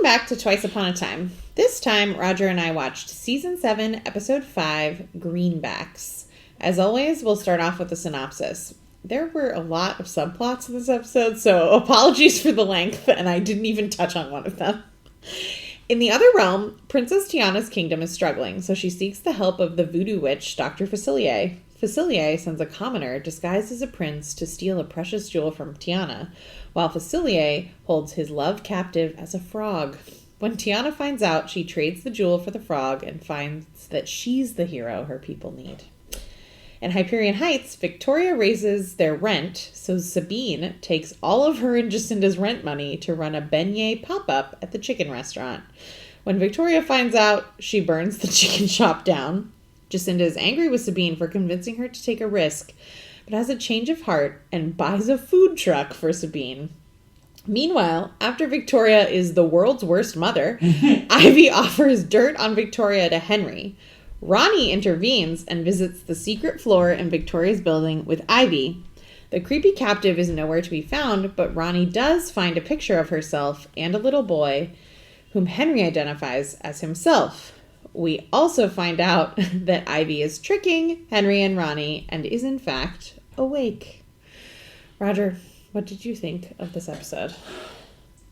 Welcome back to Twice Upon a Time. This time, Roger and I watched Season 7, Episode 5, Greenbacks. As always, we'll start off with a synopsis. There were a lot of subplots in this episode, so apologies for the length, and I didn't even touch on one of them. In the other realm, Princess Tiana's kingdom is struggling, so she seeks the help of the voodoo witch, Dr. Facilier. Facilier sends a commoner disguised as a prince to steal a precious jewel from Tiana, while Facilier holds his love captive as a frog. When Tiana finds out, she trades the jewel for the frog and finds that she's the hero her people need. In Hyperion Heights, Victoria raises their rent, so Sabine takes all of her and Jacinda's rent money to run a beignet pop-up at the chicken restaurant. When Victoria finds out, she burns the chicken shop down. Jacinda is angry with Sabine for convincing her to take a risk, but has a change of heart and buys a food truck for Sabine. Meanwhile, after Victoria is the world's worst mother, Ivy offers dirt on Victoria to Henry. Ronnie intervenes and visits the secret floor in Victoria's building with Ivy. The creepy captive is nowhere to be found, but Ronnie does find a picture of herself and a little boy, whom Henry identifies as himself. We also find out that Ivy is tricking Henry and Ronnie and is in fact awake. Roger, what did you think of this episode?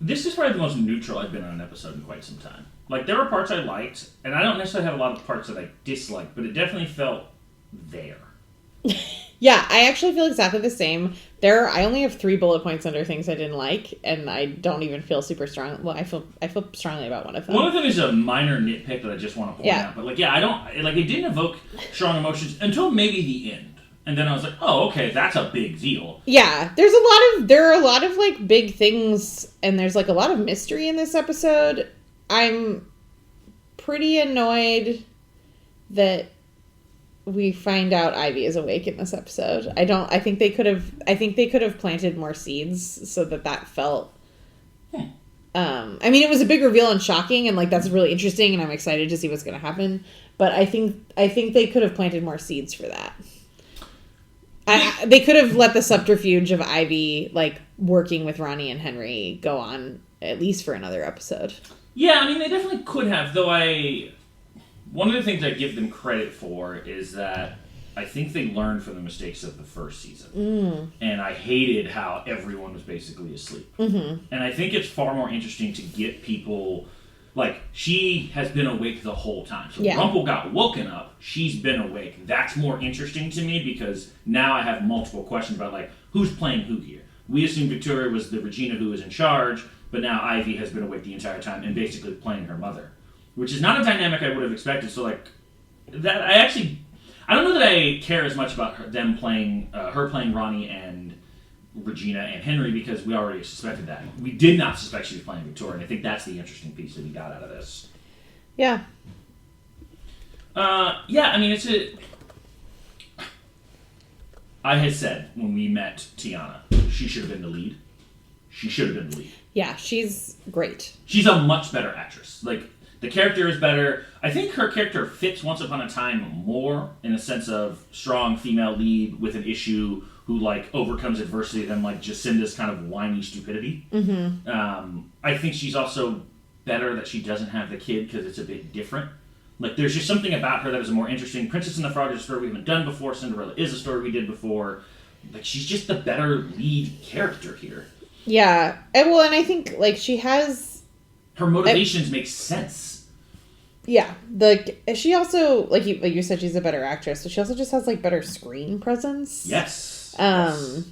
This is probably the most neutral I've been on an episode in quite some time. Like, there were parts I liked, and I don't necessarily have a lot of parts that I disliked, but it definitely felt there. Yeah, I actually feel exactly the same. I only have 3 bullet points under things I didn't like, and I don't even feel super strong. Well, I feel strongly about one of them. One of them is a minor nitpick that I just want to point out. But, like, yeah, it didn't evoke strong emotions until maybe the end. And then I was like, oh, okay, that's a big deal. Yeah, there are a lot of, like, big things, and there's, like, a lot of mystery in this episode. I'm pretty annoyed that we find out Ivy is awake in this episode. I think they could have planted more seeds so that felt I mean, it was a big reveal and shocking, and like that's really interesting, and I'm excited to see what's going to happen, but I think they could have planted more seeds for that. They could have let the subterfuge of Ivy like working with Ronnie and Henry go on at least for another episode. Yeah, I mean, they definitely could have, though one of the things I give them credit for is that I think they learned from the mistakes of the first season. And I hated how everyone was basically asleep. Mm-hmm. And I think it's far more interesting to get people, like, she has been awake the whole time. So Rumpel got woken up, she's been awake. That's more interesting to me because now I have multiple questions about, like, who's playing who here? We assumed Victoria was the Regina who was in charge, but now Ivy has been awake the entire time and basically playing her mother. Which is not a dynamic I would have expected. So, like, that I don't know that I care as much about her playing Ronnie and Regina and Henry because we already suspected that. We did not suspect she was playing Victoria, and I think that's the interesting piece that we got out of this. Yeah. Yeah, I mean, I had said when we met Tiana, she should have been the lead. She should have been the lead. Yeah, she's great. She's a much better actress. Like, the character is better. I think her character fits Once Upon a Time more in a sense of strong female lead with an issue who, like, overcomes adversity than, like, Jacinda's kind of whiny stupidity. Mm-hmm. I think she's also better that she doesn't have the kid because it's a bit different. Like, there's just something about her that is more interesting. Princess and the Frog is a story we haven't done before. Cinderella is a story we did before. Like, she's just the better lead character here. Yeah. And I think, like, she has... Her motivations make sense. Yeah. She also, like you said, she's a better actress, but she also just has, like, better screen presence. Yes. Yes.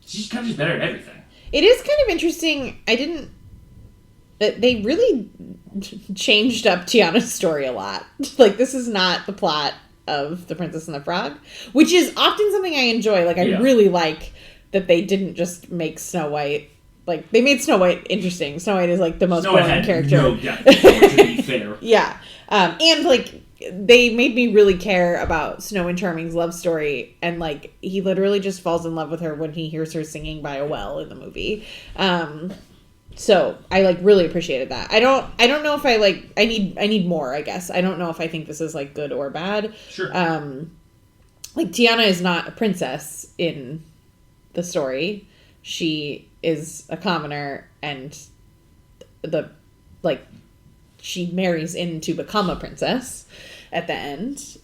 She's kind of just better at everything. It is kind of interesting. They really changed up Tiana's story a lot. Like, this is not the plot of The Princess and the Frog, which is often something I enjoy. Like, I really like that they didn't just make Snow White. Like, they made Snow White interesting. Snow White is, like, the most boring character. No depth, to be fair. Yeah. And, like, they made me really care about Snow and Charming's love story. And, like, he literally just falls in love with her when he hears her singing by a well in the movie. So I, like, really appreciated that. I don't know if I need more, I guess. I don't know if I think this is, like, good or bad. Sure. Like, Tiana is not a princess in the story. She is a commoner, and like, she marries in to become a princess at the end.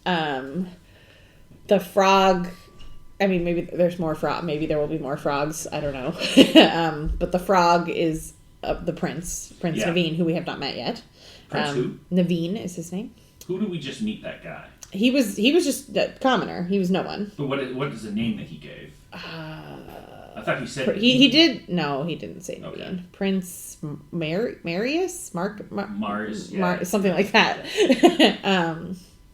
The frog, I mean, maybe there's more frog. Maybe there will be more frogs. I don't know. But the frog is the Prince Naveen, who we have not met yet. Prince who? Naveen is his name. Who do we just meet that guy? He was just a commoner. He was no one. But what is the name that he gave? I thought he said he did. No, he didn't say Naveen. Okay. Prince Marius, Mars, something like that.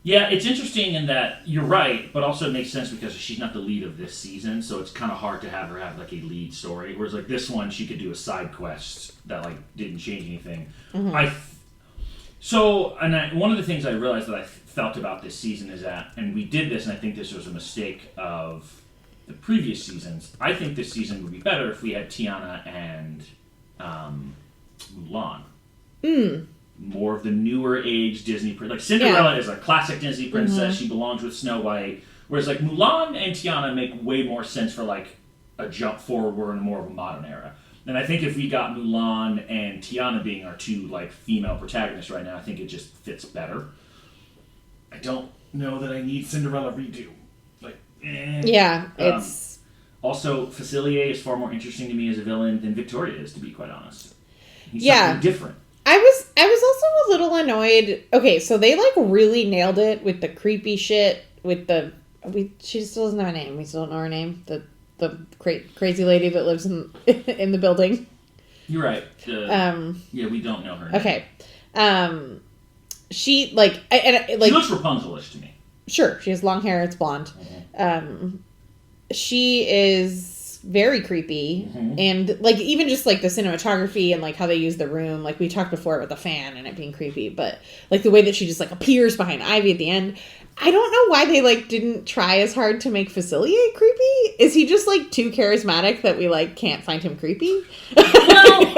Yeah, it's interesting in that you're right, but also it makes sense because she's not the lead of this season, so it's kind of hard to have her have like a lead story. Whereas like this one, she could do a side quest that like didn't change anything. Mm-hmm. One of the things I realized that I felt about this season is that, and we did this, and I think this was a mistake of the previous seasons. I think this season would be better if we had Tiana and Mulan. More of the newer age Disney, like Cinderella is a classic Disney princess. She belongs with Snow White, whereas like Mulan and Tiana make way more sense for like a jump forward. We're in more of a modern era. And I think if we got Mulan and Tiana being our two like female protagonists right now, I think it just fits better. I don't know that I need Cinderella redo. Like, yeah, it's also Facilier is far more interesting to me as a villain than Victoria is, to be quite honest. He's something different. I was also a little annoyed. Okay, so they like really nailed it with the creepy shit with she still doesn't have a name. We still don't know her name. The crazy lady that lives in the building. You're right. Yeah, we don't know her name. Okay. She like she looks Rapunzel-ish to me. Sure, she has long hair. It's blonde. Mm-hmm. She is very creepy, and like even just like the cinematography and like how they use the room. Like we talked before about the fan and it being creepy, but like the way that she just like appears behind Ivy at the end. I don't know why they like didn't try as hard to make Facilier creepy. Is he just like too charismatic that we like can't find him creepy? Well,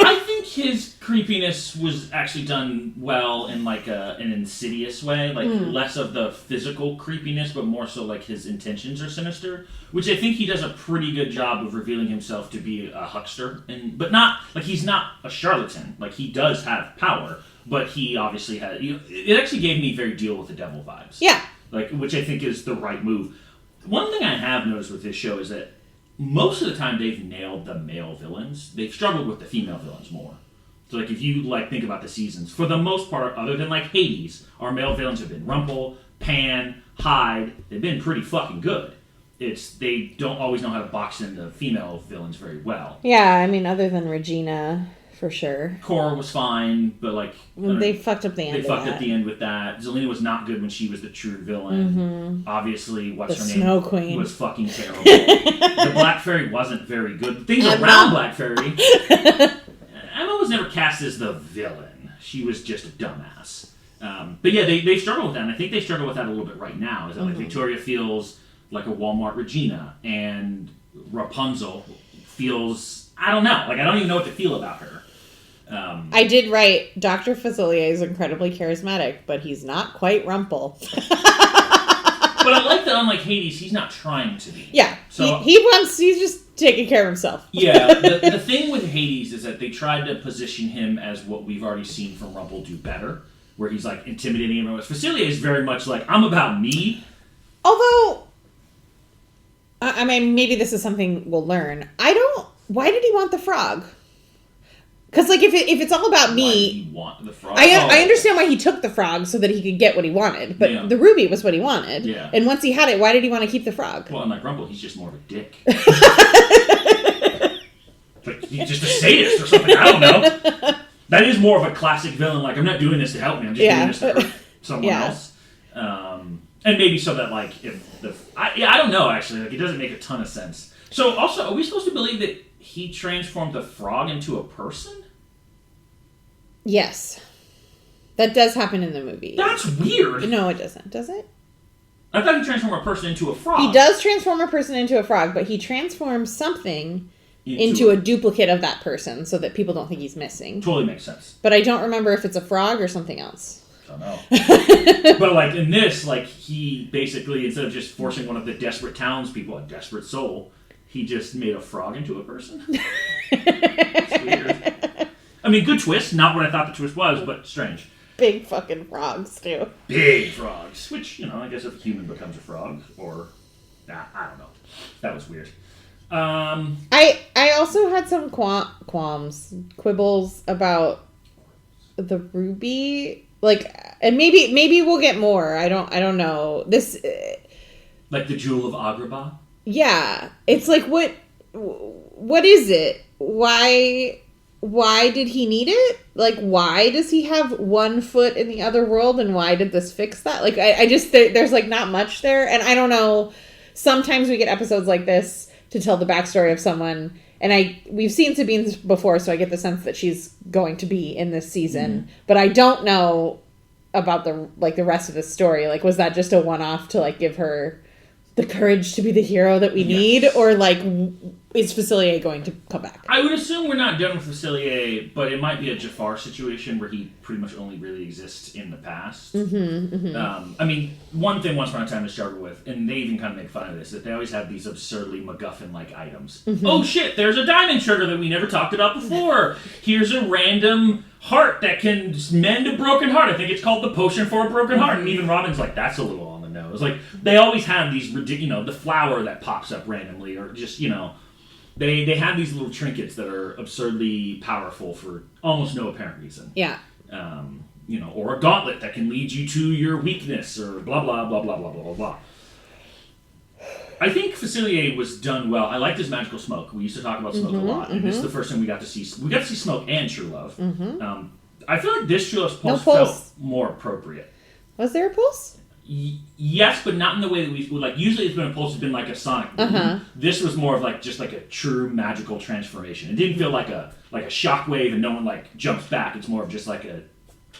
I think his creepiness was actually done well in like an insidious way, like less of the physical creepiness, but more so like his intentions are sinister, which I think he does a pretty good job of revealing himself to be a huckster, but not like he's not a charlatan. Like he does have power, but he obviously had. It actually gave me very Deal with the Devil vibes. Yeah. Like, which I think is the right move. One thing I have noticed with this show is that most of the time they've nailed the male villains. They've struggled with the female villains more. So, like, if you, like, think about the seasons, for the most part, other than, like, Hades, our male villains have been Rumple, Pan, Hyde. They've been pretty fucking good. They don't always know how to box in the female villains very well. Yeah, I mean, other than Regina, for sure. Cora was fine, but, like... They fucked up the end up the end with that. Zelina was not good when she was the true villain. Mm-hmm. Obviously, the Snow Queen was fucking terrible. The Black Fairy wasn't very good. Things around Black Fairy... Emma was never cast as the villain. She was just a dumbass. But yeah, they struggle with that, and I think they struggle with that a little bit right now. Is that like Victoria feels like a Walmart Regina, and Rapunzel feels... I don't know. Like, I don't even know what to feel about her. I did write, Dr. Facilier is incredibly charismatic, but he's not quite Rumple. But I like that, unlike Hades, he's not trying to be. Yeah. So he's just taking care of himself. Yeah. The thing with Hades is that they tried to position him as what we've already seen from Rumple do better, where he's, like, intimidating everyone. Facilier is very much like, I'm about me. Although, I mean, maybe this is something we'll learn. Why did he want the frog? Because, like, if it's all about me... Why did he want the frog? I understand why he took the frog, so that he could get what he wanted. But the ruby was what he wanted. Yeah. And once he had it, why did he want to keep the frog? Well, unlike Rumble, he's just more of a dick. Like, he's just a sadist or something. I don't know. That is more of a classic villain. Like, I'm not doing this to help me. I'm just doing this to hurt someone else. And maybe so that, like, I don't know, actually. Like, it doesn't make a ton of sense. So, also, are we supposed to believe that he transformed the frog into a person? Yes. That does happen in the movie. That's weird. No, it doesn't. Does it? I thought he transformed a person into a frog. He does transform a person into a frog, but he transforms something into a duplicate of that person so that people don't think he's missing. Totally makes sense. But I don't remember if it's a frog or something else. I don't know. But, like, in this, like, he basically, instead of just forcing one of the desperate townspeople, a desperate soul... He just made a frog into a person? It's weird. I mean, good twist. Not what I thought the twist was, but strange. Big fucking frogs, too. Big frogs. Which, I guess if a human becomes a frog, or... I don't know. That was weird. I also had some quibbles about the ruby, and maybe we'll get more. I don't know. This, like the Jewel of Agrabah? Yeah, it's like what is it? Why did he need it? Like, why does he have one foot in the other world, and why did this fix that? Like, I just there's like not much there, and I don't know. Sometimes we get episodes like this to tell the backstory of someone, and we've seen Sabine before, so I get the sense that she's going to be in this season, but I don't know about the rest of the story. Like, was that just a one-off to like give her the courage to be the hero that we need, or like is Facilier going to come back? I would assume we're not done with Facilier, but it might be a Jafar situation where he pretty much only really exists in the past. I mean, one thing Once Upon a Time to struggle with, and they even kind of make fun of this, that they always have these absurdly MacGuffin-like items. Oh shit, there's a diamond sugar that we never talked about before. Here's a random heart that can mend a broken heart. I think it's called the potion for a broken heart. And even Robin's like, that's a little on the nose. Like, they always have these ridiculous, the flower that pops up randomly, or just, They have these little trinkets that are absurdly powerful for almost no apparent reason. Yeah. Or a gauntlet that can lead you to your weakness, or blah, blah, blah, blah, blah, blah, blah, blah. I think Facilier was done well. I liked his magical smoke. We used to talk about smoke a lot, and this is the first time we got to see smoke and True Love. I feel like this True Love's pulse felt more appropriate. Was there a pulse? Yes, but not in the way that we like. Usually, it's been a pulse has been like a sonic boom. This was more of like just like a true magical transformation. It didn't feel like a shockwave, and no one like jumps back. It's more of just like a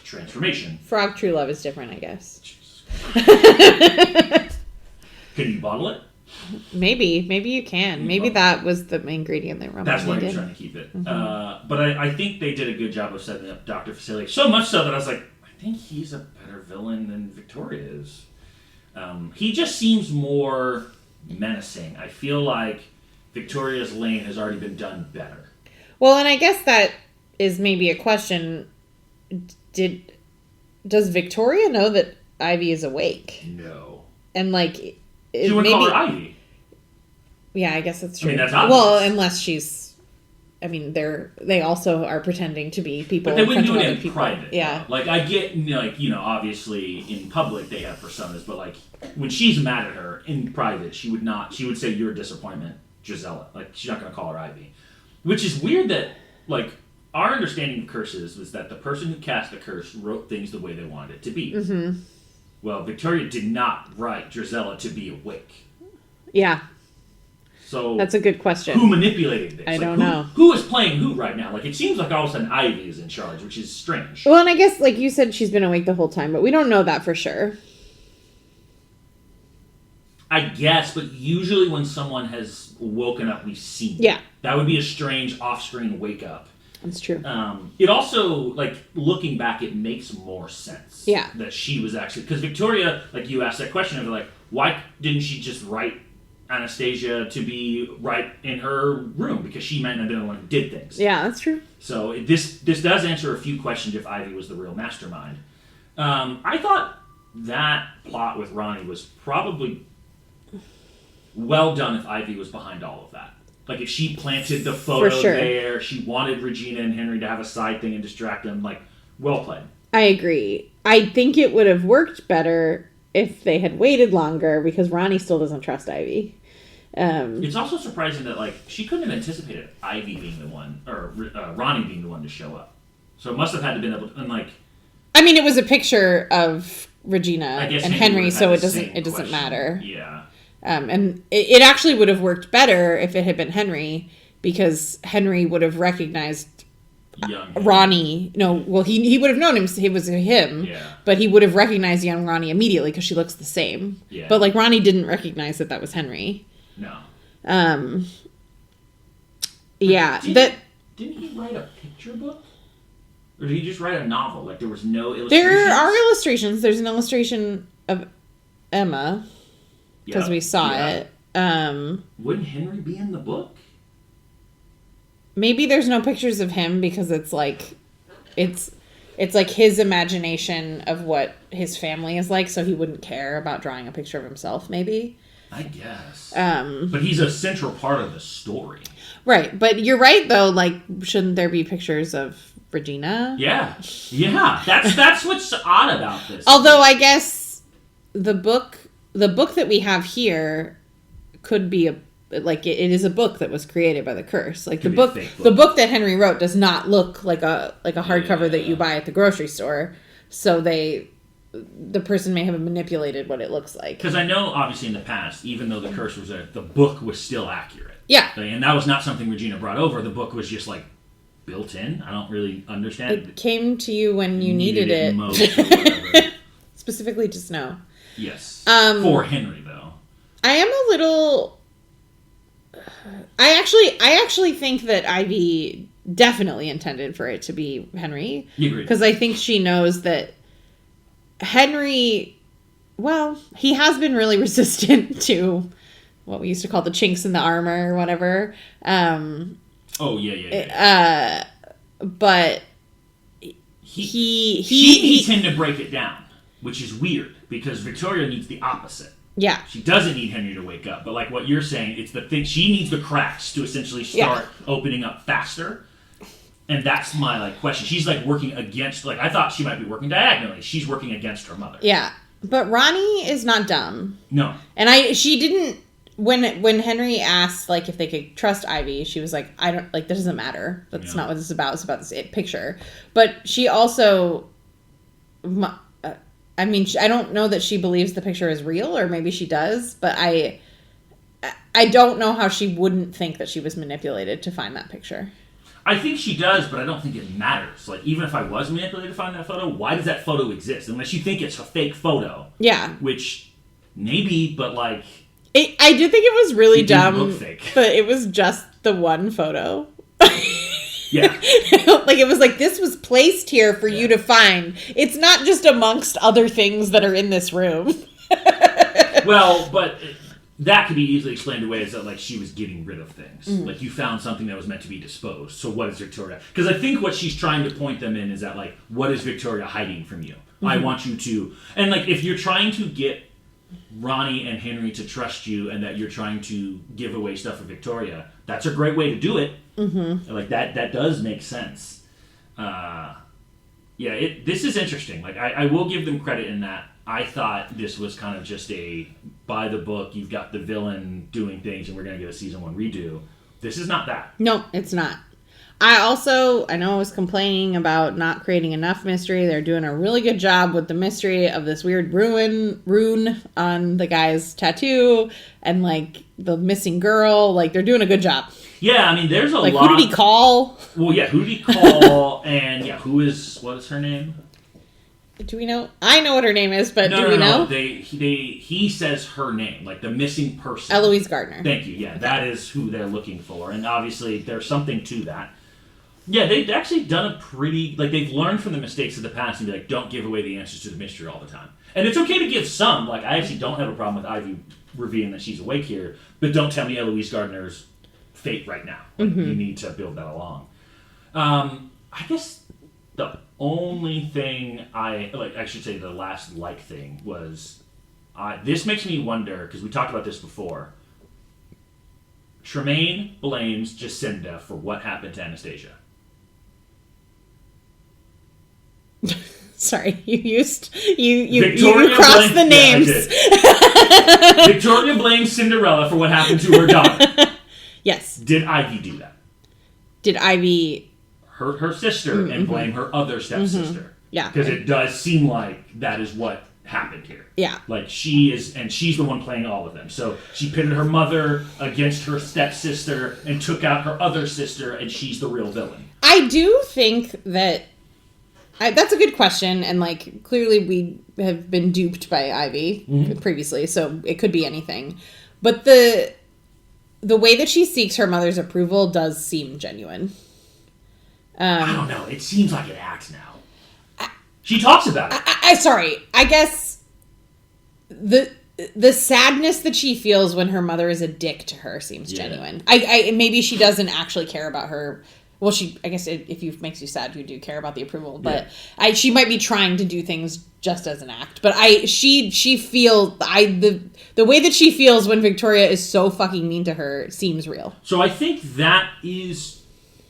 transformation. Frog True Love is different, I guess. Can you bottle it? Maybe you can. Maybe that was the ingredient they were. That's why you're trying to keep it. But I think they did a good job of setting up Dr. Facilier. So much so that I was like, I think he's a better villain than Victoria is. He just seems more menacing. I feel like Victoria's lane has already been done better. Well, and I guess that is maybe a question. Does Victoria know that Ivy is awake? No. And like, she wouldn't call her Ivy. Yeah, I guess that's true. I mean, that's obvious. Well, unless she's. I mean, they also are pretending to be people. But they wouldn't do it in people. private. Yeah. Though. Like, I get, obviously in public they have personas, but like, when she's mad at her in private, she would say, "You're a disappointment, Gisela." Like, she's not going to call her Ivy. Which is weird that, like, our understanding of curses was that the person who cast the curse wrote things the way they wanted it to be. Well, Victoria did not write Gisela to be awake. Yeah. So that's a good question. Who manipulated this? I don't know. Who is playing who right now? Like, it seems like all of a sudden Ivy is in charge, which is strange. Well, and I guess, like you said, she's been awake the whole time, but we don't know that for sure. I guess, but usually when someone has woken up, we've seen it. Yeah. That would be a strange off-screen wake-up. That's true. It also, like, looking back, it makes more sense. Yeah. That she was actually... Because Victoria, like, you asked that question of, like, why didn't she just write Anastasia to be right in her room? Because she might not have been the one who did things. Yeah, that's true. So this does answer a few questions if Ivy was the real mastermind. I thought that plot with Ronnie was probably well done if Ivy was behind all of that. Like, if she planted the photo there, she wanted Regina and Henry to have a side thing and distract them, like, well played. I agree. I think it would have worked better if they had waited longer, because Ronnie still doesn't trust Ivy. It's also surprising that, like, she couldn't have anticipated Ivy being the one, or Ronnie being the one to show up. So it must have had to been able to, and like... I mean, it was a picture of Regina and Henry, so it doesn't matter. Yeah. And it actually would have worked better if it had been Henry, because Henry would have recognized young Ronnie. No, well, he would have known him. It was him. Yeah. But he would have recognized young Ronnie immediately because she looks the same. Yeah. But like Ronnie didn't recognize that was Henry. No. Yeah. Didn't he write a picture book? Or did he just write a novel? Like, there was no illustrations? There are illustrations. There's an illustration of Emma. Because we saw it. Wouldn't Henry be in the book? Maybe there's no pictures of him because it's like it's like his imagination of what his family is like, so he wouldn't care about drawing a picture of himself, maybe. I guess. But he's a central part of the story. Right, but you're right, though, like, shouldn't there be pictures of Regina? Yeah. That's what's odd about this. Although, I guess the book that we have here could be it is a book that was created by the curse. Like, the book that Henry wrote does not look like a hardcover that you buy at the grocery store. So the person may have manipulated what it looks like. Because I know, obviously, in the past, even though the curse was the book was still accurate. Yeah. And that was not something Regina brought over. The book was just, like, built in. I don't really understand. It came to you when you needed it. Most or whatever. Specifically to Snow. Yes. For Henry, though. I am a little... I actually think that Ivy definitely intended for it to be Henry. You agree? Because I think she knows that Henry, well, he has been really resistant to what we used to call the chinks in the armor or whatever. Yeah. But she needs him to break it down, which is weird because Victoria needs the opposite. Yeah. She doesn't need Henry to wake up, but like what you're saying, it's the thing. She needs the cracks to essentially start opening up faster. And that's my like question. She's like working against, like I thought she might be working diagonally. She's working against her mother. Yeah. But Ronnie is not dumb. No. And she didn't, when Henry asked like if they could trust Ivy, she was like, I don't, like, that doesn't matter. That's not what this is about. It's about this picture. But she also, I mean, I don't know that she believes the picture is real, or maybe she does, but I don't know how she wouldn't think that she was manipulated to find that picture. I think she does, but I don't think it matters. Like, even if I was manipulated to find that photo, why does that photo exist? Unless you think it's a fake photo. Yeah. Which, maybe, but like... I do think it was really dumb, didn't look fake. But it was just the one photo. Yeah. Like, it was like, this was placed here for you to find. It's not just amongst other things that are in this room. Well, but that could be easily explained away as that, like, she was getting rid of things. Like, you found something that was meant to be disposed. So what is Victoria? Because I think what she's trying to point them in is that, like, what is Victoria hiding from you? I want you to... And, like, if you're trying to get Ronnie and Henry to trust you and that you're trying to give away stuff for Victoria, that's a great way to do it. Like, that does make sense. This is interesting. Like, I will give them credit in that. I thought this was kind of just a, by the book, you've got the villain doing things and we're going to get a season 1 redo. This is not that. No, it's not. I know I was complaining about not creating enough mystery. They're doing a really good job with the mystery of this weird rune on the guy's tattoo and, like, the missing girl. Like, they're doing a good job. Yeah, I mean, there's a lot. Like, who did he call? Well, yeah, who did he call? And, yeah, what is her name? Do we know? I know what her name is, but do we know? He says her name, like the missing person. Eloise Gardner. Thank you. Yeah, that is who they're looking for. And obviously, there's something to that. Yeah, they've actually done a pretty... Like, they've learned from the mistakes of the past and be like, don't give away the answers to the mystery all the time. And it's okay to give some. Like, I actually don't have a problem with Ivy revealing that she's awake here, but don't tell me Eloise Gardner's fate right now. Like, you need to build that along. I guess the only thing I should say the last thing was, this makes me wonder, because we talked about this before. Tremaine blames Jacinda for what happened to Anastasia. Sorry, you crossed the names. Yeah, Victoria blames Cinderella for what happened to her daughter. Yes. Did Ivy do that? Did Ivy hurt her sister and blame her other stepsister? Yeah. Because it does seem like that is what happened here. Yeah. Like, she's the one playing all of them. So she pitted her mother against her stepsister and took out her other sister, and she's the real villain. I do think that that's a good question, and, like, clearly we have been duped by Ivy previously, so it could be anything. But the way that she seeks her mother's approval does seem genuine. I don't know. It seems like it acts now. She talks about it. Sorry. I guess the sadness that she feels when her mother is a dick to her seems genuine. Maybe she doesn't actually care about her Well, I guess if it makes you sad, you do care about the approval. But she might be trying to do things just as an act. But she feels the way that she feels when Victoria is so fucking mean to her seems real. So I think that is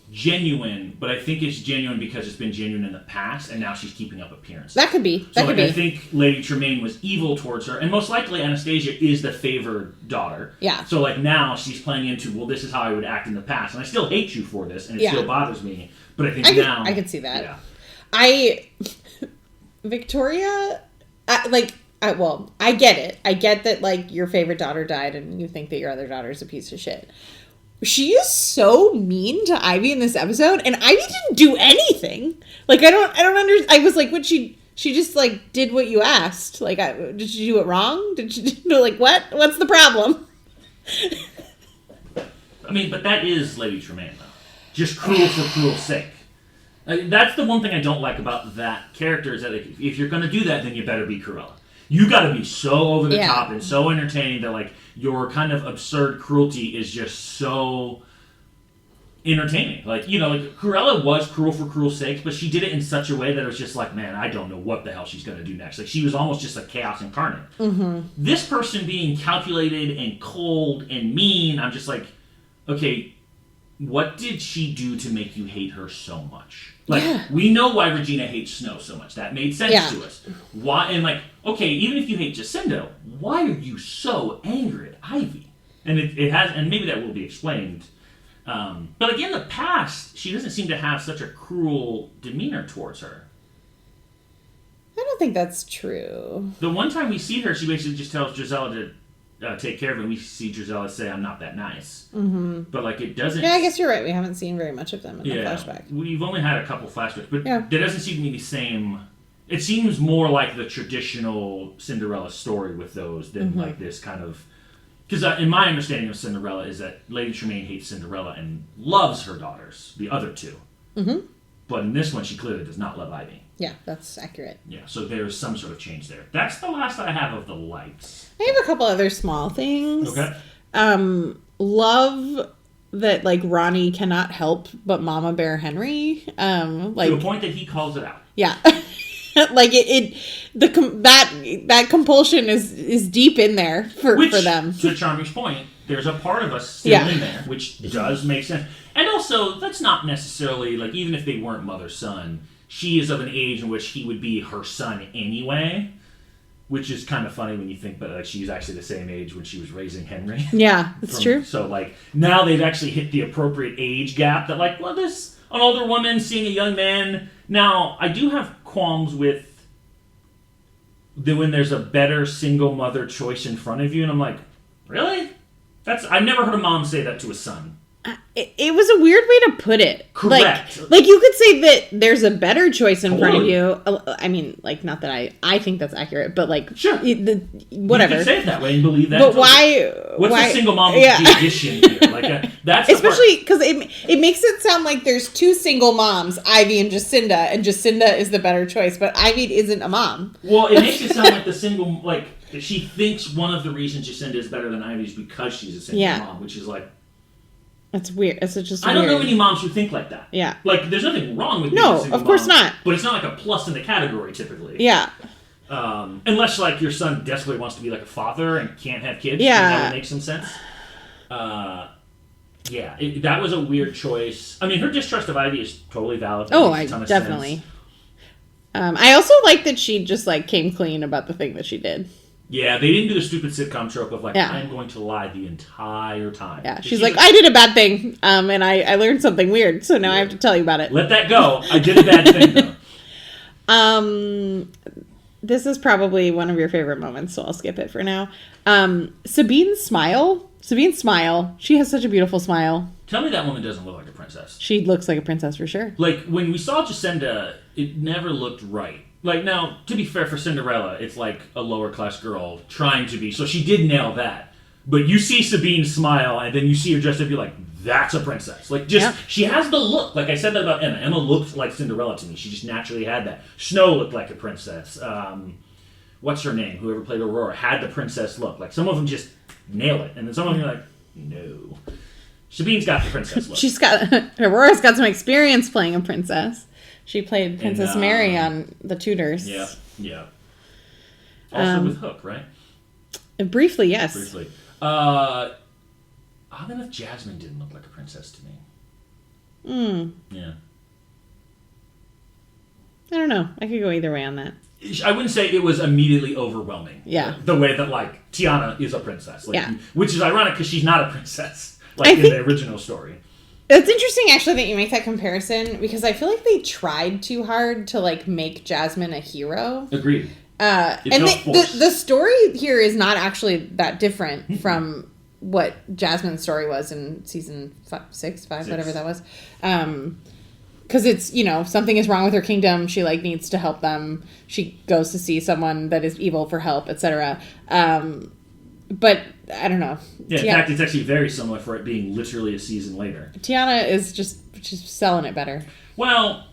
genuine, but I think it's genuine because it's been genuine in the past, and now she's keeping up appearances. That could be. I think Lady Tremaine was evil towards her, and most likely Anastasia is the favored daughter. Yeah. So like now she's playing into, well, this is how I would act in the past, and I still hate you for this, and it still bothers me. But I think now I can see that. Yeah. Victoria, I get it. I get that like your favorite daughter died, and you think that your other daughter is a piece of shit. She is so mean to Ivy in this episode, and Ivy didn't do anything. Like, I don't understand. I was like, what she just, like, did what you asked. Like, did she do it wrong? Did she like, what? What's the problem? I mean, but that is Lady Tremaine, though. Just cruel for cruel's sake. That's the one thing I don't like about that character, is that if you're going to do that, then you better be Cruella. You got to be so over the top and so entertaining that, like, your kind of absurd cruelty is just so entertaining. Like, you know, like, Cruella was cruel for cruel's sake, but she did it in such a way that it was just like, man, I don't know what the hell she's going to do next. Like, she was almost just like chaos incarnate. Mm-hmm. This person being calculated and cold and mean, I'm just like, okay, what did she do to make you hate her so much? Like, we know why Regina hates Snow so much. That made sense to us. Why? And like, okay, even if you hate Jacinda, why are you so angry at Ivy? And it has, and maybe that will be explained. But like in the past, she doesn't seem to have such a cruel demeanor towards her. I don't think that's true. The one time we see her, she basically just tells Gisela to take care of it, and we see Gisela say, I'm not that nice. Mm-hmm. But like it doesn't... Yeah, I guess you're right. We haven't seen very much of them in the flashback. We've only had a couple flashbacks, but there doesn't seem to be the same... It seems more like the traditional Cinderella story with those than like this kind of... Because in my understanding of Cinderella is that Lady Tremaine hates Cinderella and loves her daughters, the other two. Mm-hmm. But in this one, she clearly does not love Ivy. Yeah, that's accurate. Yeah, so there's some sort of change there. That's the last I have of the likes. I have a couple other small things. Okay. Love that, like, Ronnie cannot help but Mama Bear Henry. Like, to the point that he calls it out. Yeah. Like, that compulsion is deep in there for them. To Charmy's point, there's a part of us still in there, which does make sense. And also, that's not necessarily, like, even if they weren't mother-son, she is of an age in which he would be her son anyway, which is kind of funny when you think about, like, she's actually the same age when she was raising Henry. Yeah, that's true. So, like, now they've actually hit the appropriate age gap that, like, well, this, an older woman seeing a young man. Now, I do have qualms with when there's a better single mother choice in front of you, and I'm like, really? I've never heard a mom say that to a son. It was a weird way to put it. Correct. Like you could say that there's a better choice in front of you. I mean, like, not that I think that's accurate, but like, sure, whatever. You could say it that way and believe that. But why? What's a single mom the addition here? Like that's especially because it makes it sound like there's two single moms, Ivy and Jacinda is the better choice, but Ivy isn't a mom. Well, it makes it sound like the single, like, she thinks one of the reasons Jacinda is better than Ivy is because she's a single mom, which is like. That's weird. It's just I don't know any moms who think like that. Yeah. Like, there's nothing wrong with being a single of course mom, not. But it's not like a plus in the category, typically. Yeah. Unless, like, your son desperately wants to be like a father and can't have kids. Yeah. That would make some sense. That was a weird choice. I mean, her distrust of Ivy is totally valid. Definitely. I also like that she just, like, came clean about the thing that she did. Yeah, they didn't do the stupid sitcom trope of, like, I'm going to lie the entire time. Yeah, she's like, I did a bad thing, and I learned something weird, so now I have to tell you about it. Let that go. I did a bad thing, though. This is probably one of your favorite moments, so I'll skip it for now. Sabine's smile. She has such a beautiful smile. Tell me that woman doesn't look like a princess. She looks like a princess for sure. Like, when we saw Jacinda, it never looked right. Like, now, to be fair for Cinderella, it's like a lower-class girl trying to be. So she did nail that. But you see Sabine smile, and then you see her dressed up, you're like, that's a princess. Like, she has the look. Like, I said that about Emma. Emma looked like Cinderella to me. She just naturally had that. Snow looked like a princess. What's her name? Whoever played Aurora had the princess look. Like, some of them just nail it. And then some of them are like, no. Sabine's got the princess look. Aurora's got some experience playing a princess. She played Princess Mary on The Tudors. Yeah. Also with Hook, right? Briefly, yes. Briefly. Odd enough, Jasmine didn't look like a princess to me. Yeah. I don't know. I could go either way on that. I wouldn't say it was immediately overwhelming. Yeah. The way that, like, Tiana is a princess. Like, yeah. Which is ironic because she's not a princess, like, in the original story. It's interesting, actually, that you make that comparison because I feel like they tried too hard to, like, make Jasmine a hero. Agreed. And the story here is not actually that different from what Jasmine's story was in season 6, whatever that was. Because it's, you know, something is wrong with her kingdom. She, like, needs to help them. She goes to see someone that is evil for help, etc. But, I don't know. Yeah, in fact, it's actually very similar for it being literally a season later. Tiana is just selling it better. Well,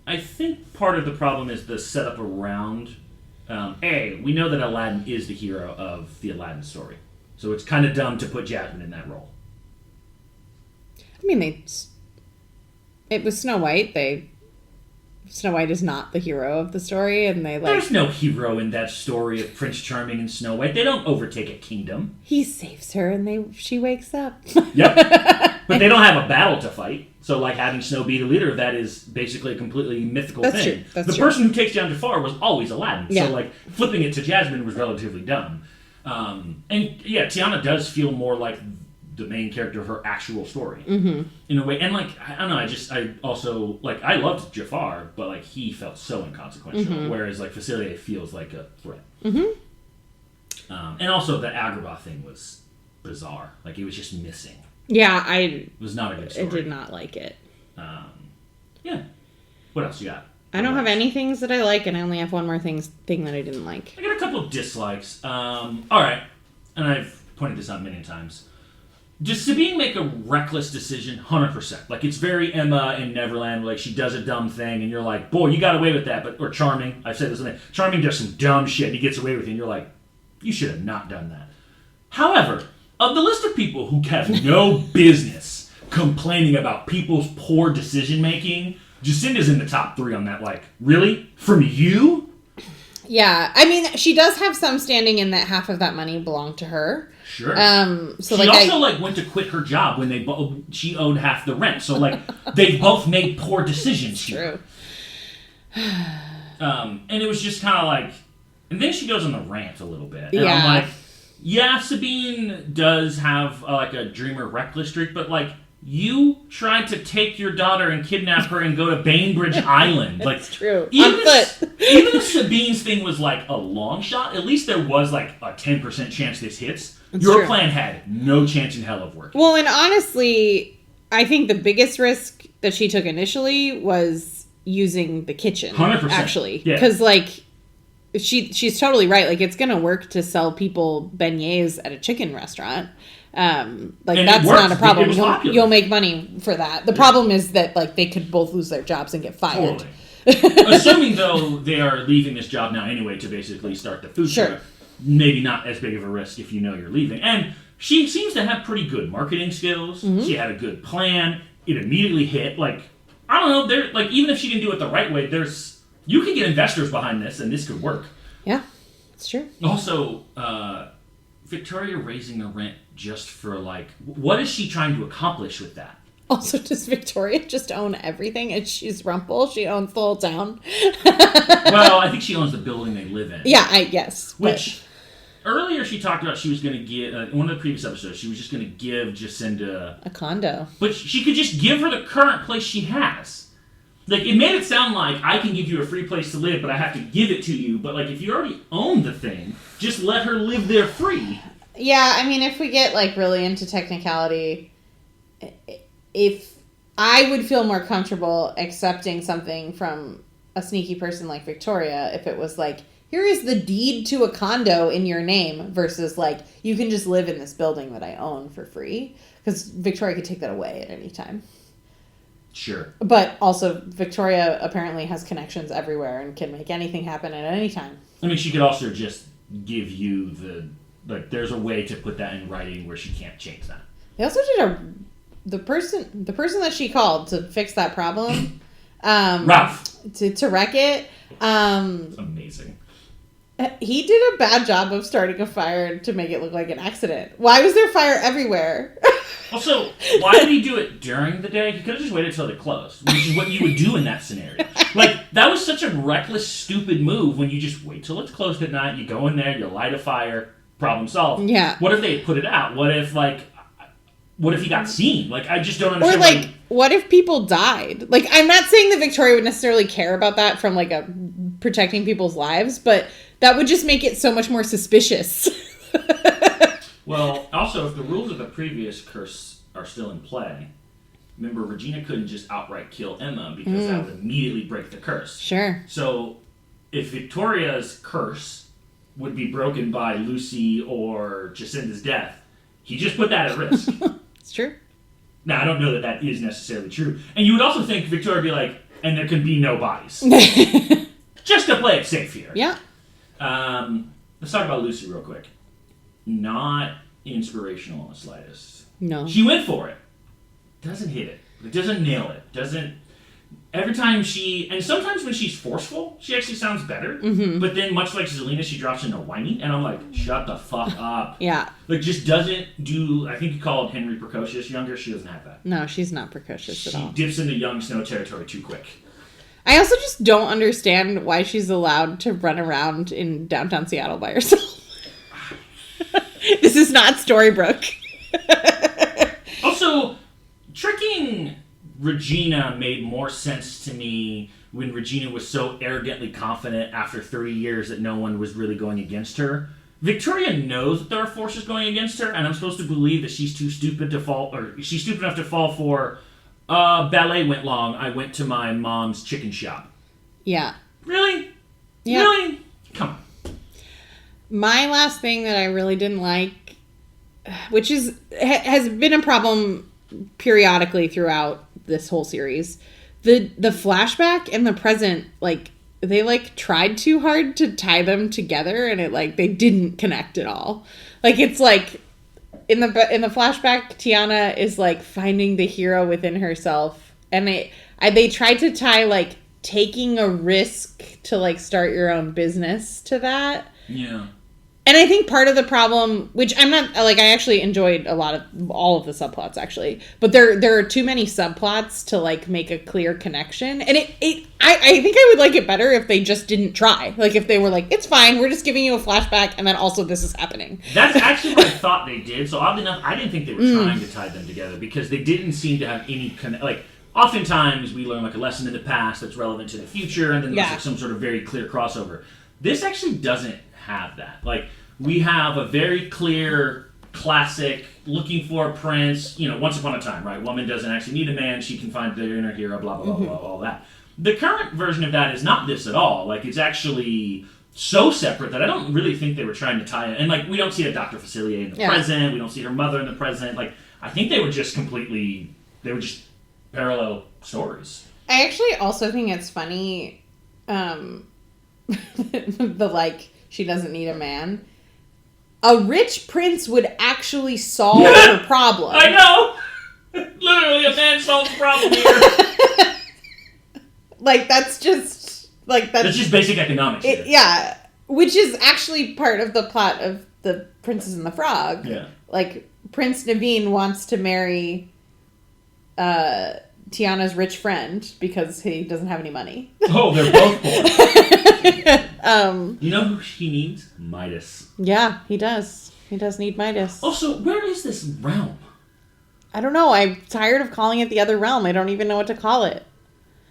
I think part of the problem is the setup around... we know that Aladdin is the hero of the Aladdin story. So it's kind of dumb to put Jasmine in that role. I mean, it was Snow White. Snow White is not the hero of the story, and There's no hero in that story of Prince Charming and Snow White. They don't overtake a kingdom. He saves her, and she wakes up. Yep. But they don't have a battle to fight. So, like, having Snow be the leader of that is basically a completely mythical thing. That's the true. person who takes down Jafar was always Aladdin. Yeah. So, like, flipping it to Jasmine was relatively dumb. Tiana does feel more like the main character of her actual story. Mm-hmm. In a way. And, like, I don't know, I also, like, I loved Jafar, but, like, he felt so inconsequential. Mm-hmm. Whereas, like, Facilier feels like a threat. Mm-hmm. And also the Agrabah thing was bizarre. Like, it was just missing. Yeah, It was not a good story. I did not like it. Yeah. What else you got? I don't have any things that I like, and I only have one more thing that I didn't like. I got a couple of dislikes. All right. And I've pointed this out many times. Does Sabine make a reckless decision? 100%. Like, it's very Emma in Neverland. Like, she does a dumb thing, and you're like, boy, you got away with that. Or Charming. I've said this thing. Charming does some dumb shit, and he gets away with it, and you're like, you should have not done that. However, of the list of people who have no business complaining about people's poor decision-making, Jacinda's in the top 3 on that. Like, really? From you? Yeah. I mean, she does have some standing in that half of that money belonged to her. Sure. So she also went to quit her job when she owed half the rent. So, like, they both made poor decisions here. True. And it was just kind of like... And then she goes on the rant a little bit. And yeah. I'm like... Yeah, Sabine does have, a dreamer reckless streak, but, like, you tried to take your daughter and kidnap her and go to Bainbridge Island. Like, that's true. Even if Sabine's thing was, like, a long shot, at least there was, like, a 10% chance this hits. Your plan had no chance in hell of working. Well, and honestly, I think the biggest risk that she took initially was using the kitchen. 100%. Actually. Yeah. Because, like... She's totally right. Like, it's going to work to sell people beignets at a chicken restaurant. Like, that's not a problem. You'll make money for that. The problem is that, like, they could both lose their jobs and get fired. Totally. Assuming, though, they are leaving this job now anyway to basically start the food truck, maybe not as big of a risk if you know you're leaving. And she seems to have pretty good marketing skills. Mm-hmm. She had a good plan. It immediately hit. Like, I don't know. Like, even if she didn't do it the right way, you can get investors behind this, and this could work. Yeah, it's true. Also, Victoria raising the rent just for, like... What is she trying to accomplish with that? Also, does Victoria just own everything? And she's Rumpel? She owns the whole town? Well, I think she owns the building they live in. Yeah, yes. Which, earlier she talked about she was going to give... in one of the previous episodes, she was just going to give Jacinda... a condo. But she could just give her the current place she has. Like, it made it sound like I can give you a free place to live, but I have to give it to you. But, like, if you already own the thing, just let her live there free. Yeah, I mean, if we get, like, really into technicality, if I would feel more comfortable accepting something from a sneaky person like Victoria if it was like, here is the deed to a condo in your name versus, like, you can just live in this building that I own for free. Because Victoria could take that away at any time. Sure. But also, Victoria apparently has connections everywhere and can make anything happen at any time. I mean, she could also just give you there's a way to put that in writing where she can't change that. They also did the person that she called to fix that problem, Ralph, to wreck it. Amazing. He did a bad job of starting a fire to make it look like an accident. Why was there fire everywhere? Also, why did he do it during the day? He could have just waited until they closed, which is what you would do in that scenario. Like, that was such a reckless, stupid move when you just wait till it's closed at night, you go in there, you light a fire, problem solved. Yeah. What if they put it out? What if he got seen? Like, I just don't understand. Or, like, what if people died? Like, I'm not saying that Victoria would necessarily care about that from, like, protecting people's lives, but that would just make it so much more suspicious. Well, also, if the rules of the previous curse are still in play, remember, Regina couldn't just outright kill Emma because that would immediately break the curse. Sure. So, if Victoria's curse would be broken by Lucy or Jacinda's death, he just put that at risk. It's true. Now, I don't know that that is necessarily true. And you would also think Victoria would be like, and there can be no bodies. Just to play it safe here. Yeah. Let's talk about Lucy real quick. Not inspirational in the slightest. No. She went for it. Doesn't hit it. It doesn't nail it. Doesn't... Every time and sometimes when she's forceful, she actually sounds better. Mm-hmm. But then, much like Zelina, she drops into whiny, and I'm like, shut the fuck up. Yeah. Like, just doesn't do... I think you called Henry precocious younger. She doesn't have that. No, she's not precocious at all. She dips into young Snow territory too quick. I also just don't understand why she's allowed to run around in downtown Seattle by herself. This is not Storybrooke. Also, tricking Regina made more sense to me when Regina was so arrogantly confident after 30 years that no one was really going against her. Victoria knows that there are forces going against her, and I'm supposed to believe that she's too stupid to fall, or she's stupid enough to fall for, ballet went long, I went to my mom's chicken shop. Yeah. Really? Yeah. Really? Come on. My last thing that I really didn't like, which has been a problem periodically throughout this whole series, the flashback and the present, like, they, like, tried too hard to tie them together, and it, like, they didn't connect at all. Like, it's like, in the flashback, Tiana is, like, finding the hero within herself, and they tried to tie, like, taking a risk to, like, start your own business to that. Yeah. And I think part of the problem, which I'm not, like, I actually enjoyed all of the subplots, actually. But there are too many subplots to, like, make a clear connection. And I think I would like it better if they just didn't try. Like, if they were like, it's fine, we're just giving you a flashback, and then also this is happening. That's actually what I thought they did. So oddly enough, I didn't think they were trying to tie them together because they didn't seem to have any like, oftentimes we learn, like, a lesson in the past that's relevant to the future, and then there's like some sort of very clear crossover. This actually doesn't have that. Like, we have a very clear, classic, looking for a prince, once upon a time, right? Woman doesn't actually need a man, she can find their inner hero, blah, blah, blah, blah, all that. The current version of that is not this at all. Like, it's actually so separate that I don't really think they were trying to tie it. And, like, we don't see a Dr. Facilier in the present, we don't see her mother in the present. Like, I think they were just parallel stories. I actually also think it's funny, the, like, she doesn't need a man. A rich prince would actually solve her problem. I know! Literally, a man solves the problem here. Like, that's just... Like, that's just basic economics. Yeah. Which is actually part of the plot of The Princess and the Frog. Yeah. Like, Prince Naveen wants to marry Tiana's rich friend because he doesn't have any money. Oh, they're both poor. You know who he needs? Midas. Yeah, he does. He does need Midas. Also, where is this realm? I don't know. I'm tired of calling it the other realm. I don't even know what to call it.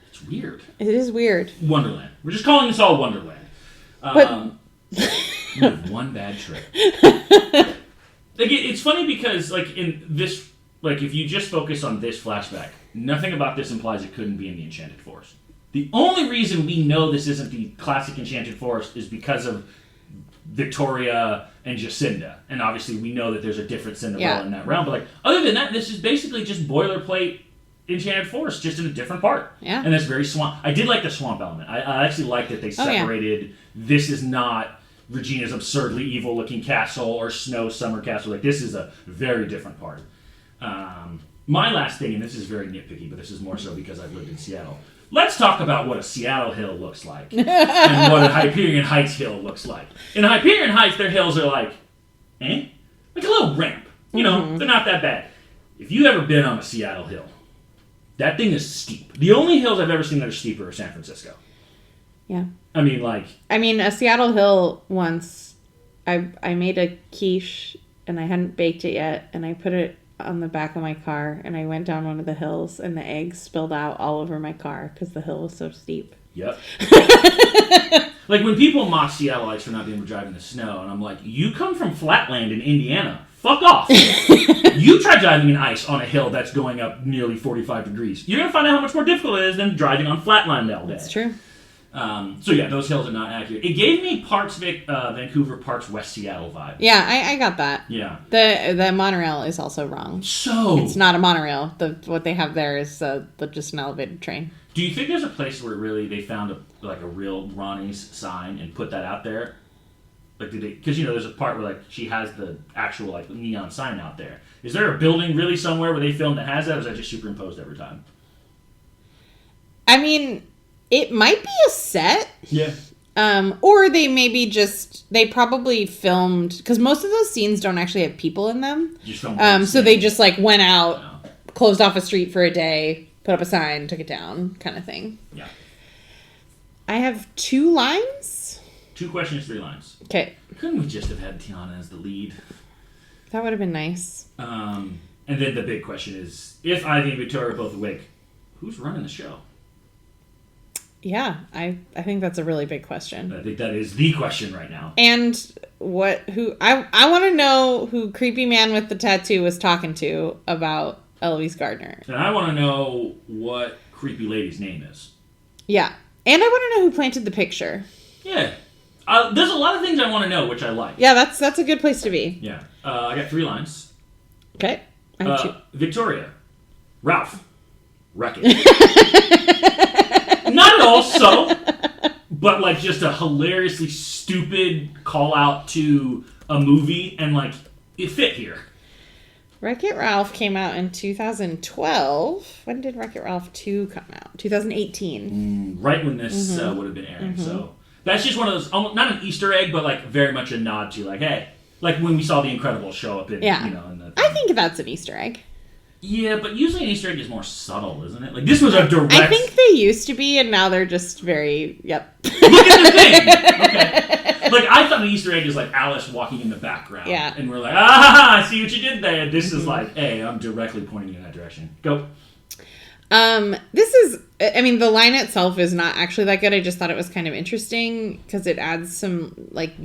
It's weird. It is weird. Wonderland. We're just calling this all Wonderland. But... we have one bad trip. Like, it's funny because, like, in this... Like, if you just focus on this flashback, nothing about this implies it couldn't be in the Enchanted Forest. The only reason we know this isn't the classic Enchanted Forest is because of Victoria and Jacinda. And obviously we know that there's a different Cinderella in that realm. But, like, other than that, this is basically just boilerplate Enchanted Forest, just in a different part. Yeah. And that's very swamp. I did like the swamp element. I actually like that they separated, this is not Regina's absurdly evil-looking castle or Snow's summer castle. Like, this is a very different part. My last thing, and this is very nitpicky, but this is more so because I've lived in Seattle. Let's talk about what a Seattle hill looks like and what a Hyperion Heights hill looks like. In Hyperion Heights, their hills are like a little ramp. You know, they're not that bad. If you've ever been on a Seattle hill, that thing is steep. The only hills I've ever seen that are steeper are San Francisco. Yeah. I mean, a Seattle hill once, I made a quiche, and I hadn't baked it yet, and I put it on the back of my car, and I went down one of the hills, and the eggs spilled out all over my car because the hill was so steep. Yep. Like when people mock Seattleites for not being able to drive in the snow, and I'm like, you come from Flatland in Indiana. Fuck off. You try driving in ice on a hill that's going up nearly 45 degrees. You're going to find out how much more difficult it is than driving on flatland all day. That's true. So yeah, those hills are not accurate. It gave me Parks Vancouver, Parks West Seattle vibe. Yeah, I got that. Yeah. The monorail is also wrong. So it's not a monorail. What they have there is just an elevated train. Do you think there's a place where really they found a real Ronnie's sign and put that out there? Like, did they? Because there's a part where she has the actual neon sign out there. Is there a building really somewhere where they filmed that has that, or is that just superimposed every time? I mean, it might be a set. Yeah. Or they probably filmed, because most of those scenes don't actually have people in them. Just filmed so they just went out, closed off a street for a day, put up a sign, took it down, kind of thing. Yeah. I have 2 lines. 2 questions, 3 lines. Okay. Couldn't we just have had Tiana as the lead? That would have been nice. And then the big question is, if Ivy and Victoria are both awake, who's running the show? Yeah, I think that's a really big question. I think that is the question right now. And I want to know who creepy man with the tattoo was talking to about Eloise Gardner. And I want to know what creepy lady's name is. Yeah. And I want to know who planted the picture. Yeah. There's a lot of things I want to know, which I like. Yeah, that's a good place to be. Yeah. I got 3 lines. Okay. I have 2. Victoria. Ralph. Wreck-It. Not at all subtle, but just a hilariously stupid call out to a movie, and it fit here. Wreck-It Ralph came out in 2012. When did Wreck-It Ralph 2 come out? 2018. Right when this would have been airing. So that's just one of those, almost, not an Easter egg, but very much a nod to hey, when we saw The Incredibles show up in, in the... I think that's an Easter egg. Yeah, but usually an Easter egg is more subtle, isn't it? This was a direct... I think they used to be, and now they're just very... Yep. Look at the thing! Okay. I thought an Easter egg is Alice walking in the background. Yeah. And we're I see what you did there. This is hey, I'm directly pointing you in that direction. Go. This is... I mean, the line itself is not actually that good. I just thought it was kind of interesting, because it adds some,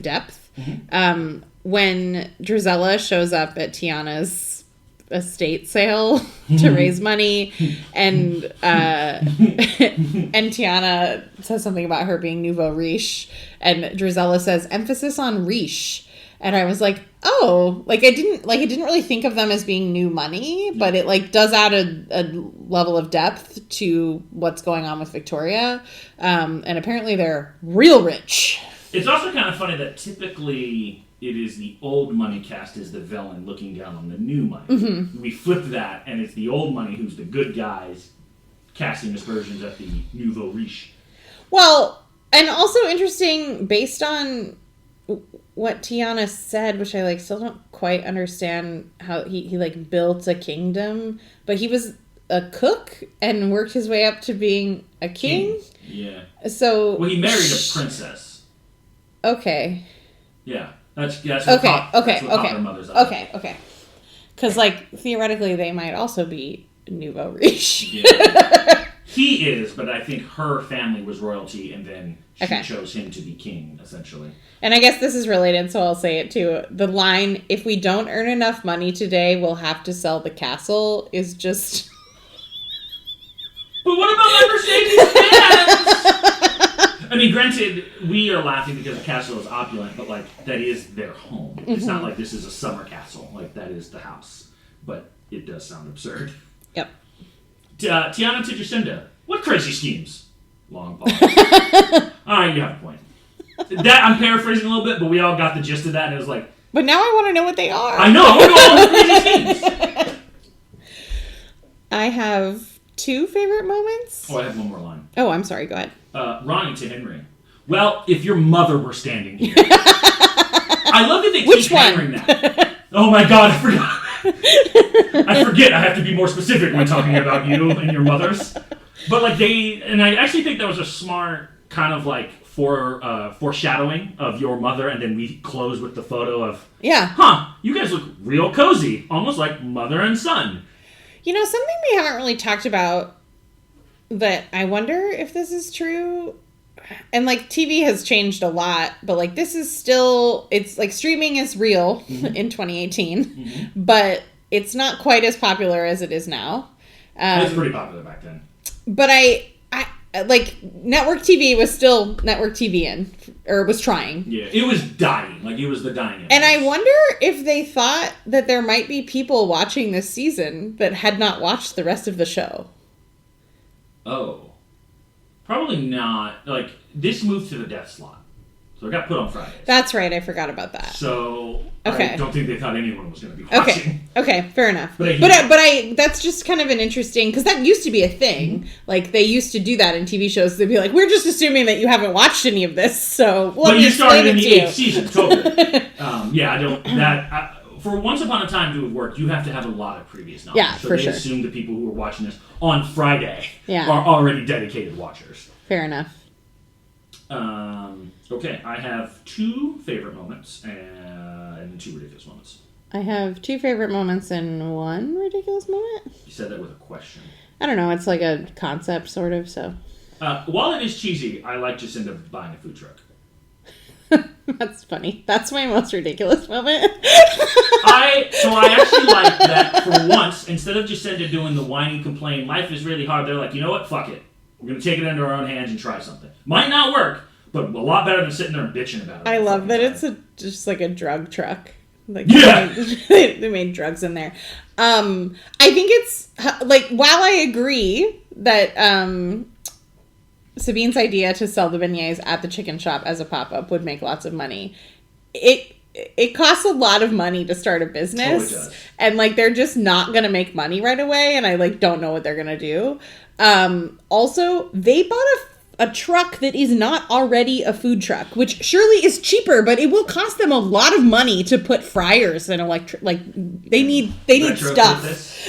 depth. Mm-hmm. When Drizella shows up at Tiana's estate sale to raise money, and and Tiana says something about her being nouveau riche, and Drizella says emphasis on riche, and I was like, oh, I didn't really think of them as being new money, but it does add a level of depth to what's going on with Victoria, and apparently they're real rich. It's also kind of funny that typically it is the old money cast as the villain looking down on the new money. Mm-hmm. We flipped that, and it's the old money who's the good guys casting aspersions at the nouveau riche. Well, and also interesting, based on what Tiana said, which I still don't quite understand, how he built a kingdom, but he was a cook and worked his way up to being a king. Yeah. So he married a princess. Okay. Yeah. That's what okay. her mother's like. Okay. Because theoretically they might also be nouveau riche. Yeah. He is, but I think her family was royalty, and then she chose him to be king, essentially. And I guess this is related, so I'll say it too. The line, "If we don't earn enough money today, we'll have to sell the castle," is just... But what about my Mercedes fans? I mean, granted, we are laughing because the castle is opulent, but that is their home. Mm-hmm. It's not this is a summer castle. That is the house. But it does sound absurd. Yep. Tiana to Jacinda. What crazy schemes? Long pause. All right, you have a point. That I'm paraphrasing a little bit, but we all got the gist of that, and it was But now I want to know what they are. I know. I want to know all the crazy schemes. I have 2 favorite moments. Oh, I have one more line. Oh, I'm sorry. Go ahead. Ronnie to Henry. Well, if your mother were standing here. I love that they keep hammering that. Oh my god, I forgot. I forget. I have to be more specific when talking about you and your mothers. But like and I actually think that was a smart kind of like foreshadowing of your mother, and then we close with the photo of, you guys look real cozy, almost like mother and son. You know, something we haven't really talked about that I wonder if this is true, and like TV has changed a lot, but like this is still, it's like streaming is real in 2018, but it's not quite as popular as it is now. It was pretty popular back then. But I like network TV was still network TV or was trying. Yeah, it was dying. Like it was the dying. And I wonder if they thought that there might be people watching this season that had not watched the rest of the show. Oh, probably not. Like this moved to the death slot, so it got put on Fridays. That's right. I forgot about that. So okay. I don't think they thought anyone was going to be watching. Okay, fair enough. But that's just kind of an interesting, because that used to be a thing. Like they used to do that in TV shows. They'd be like, "We're just assuming that you haven't watched any of this, so but you started in the 8th season, totally." I don't. For Once Upon a Time to have worked, you have to have a lot of previous knowledge. Yeah, so for they sure. assume the people who are watching this on Friday are already dedicated watchers. Fair enough. Okay, I have 2 favorite moments and 2 ridiculous moments. I have 2 favorite moments and 1 ridiculous moment. You said that with a question. I don't know. It's like a concept, sort of. So. While it is cheesy, I like Jacinda buying a food truck. That's funny. That's my most ridiculous moment. I actually like that for once, instead of Jacinda doing the whiny complaint, life is really hard, they're like, you know what, fuck it. We're going to take it into our own hands and try something. Might not work, but a lot better than sitting there and bitching about it. I love that it's just like a drug truck. Like they made drugs in there. I think it's like, while I agree that Sabine's idea to sell the beignets at the chicken shop as a pop-up would make lots of money, it costs a lot of money to start a business. Oh, it does. And like they're just not gonna make money right away, and I like don't know what they're gonna do. Also, they bought a truck that is not already a food truck, which surely is cheaper, but it will cost them a lot of money to put fryers and they need stuff.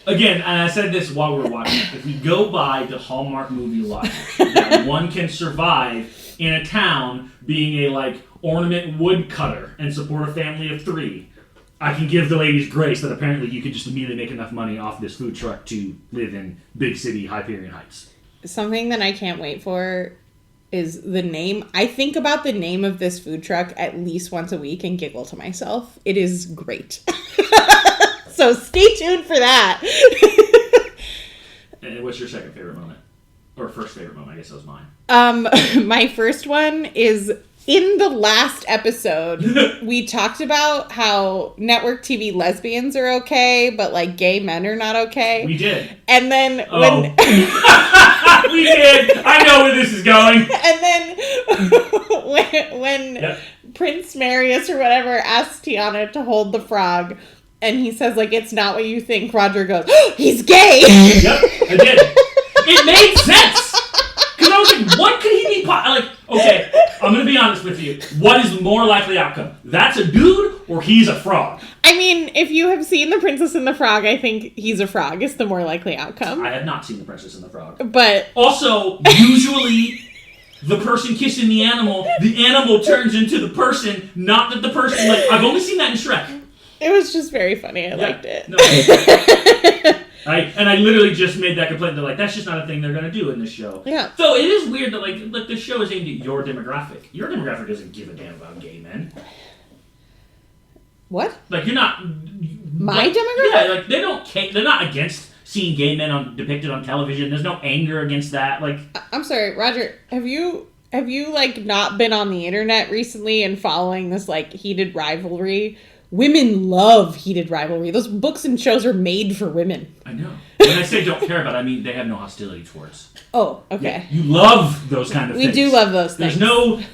Again, and I said this while we were watching it, if we go by the Hallmark movie logic, that one can survive in a town being a ornament woodcutter and support a family of 3, I can give the ladies grace that apparently you could just immediately make enough money off this food truck to live in big city Hyperion Heights. Something that I can't wait for is the name. I think about the name of this food truck at least once a week and giggle to myself. It is great. So stay tuned for that. And what's your second favorite moment? Or first favorite moment? I guess that was mine. My first one is, in the last episode, we talked about how network TV lesbians are okay, but gay men are not okay. We did. And then when we did. I know where this is going. And then when Prince Marius or whatever asks Tiana to hold the frog, and he says it's not what you think, Roger goes, oh, he's gay. Yep, I did. It made sense. Because I was like, what could he be? Okay, I'm going to be honest with you. What is the more likely outcome? That's a dude or he's a frog? I mean, if you have seen The Princess and the Frog, I think he's a frog is the more likely outcome. I have not seen The Princess and the Frog. But also, usually the person kissing the animal turns into the person, not that the person, I've only seen that in Shrek. It was just very funny. I liked it. No. I literally just made that complaint. They're like, that's just not a thing they're going to do in this show. Yeah. So it is weird that the show is aimed at your demographic. Your demographic doesn't give a damn about gay men. What? You're not... My demographic? Yeah, they don't... They're not against seeing gay men depicted on television. There's no anger against that. I'm sorry, Roger, have you not been on the internet recently and following this heated rivalry women love heated rivalry. Those books and shows are made for women. I know. When I say don't care about, I mean they have no hostility towards. Oh, okay. Yeah, you love those kind of things. We do love those things.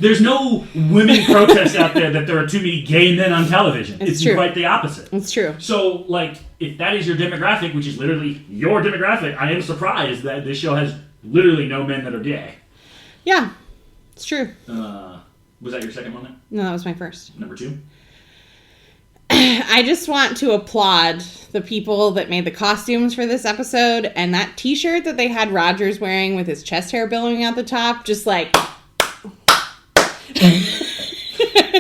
There's no women protests out there that there are too many gay men on television. It's true. quite the opposite. It's true. So, like, if that is your demographic, which is literally your demographic, I am surprised that this show has literally no men that are gay. Yeah, it's true. Was that your second one then? No, that was my first. Number 2? I just want to applaud the people that made the costumes for this episode, and that t-shirt that they had Rogers wearing with his chest hair billowing out the top, just like...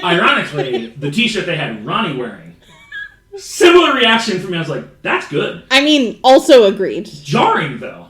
Ironically, the t-shirt they had Ronnie wearing, similar reaction from me. I was like, that's good. I mean, also agreed. Jarring, though.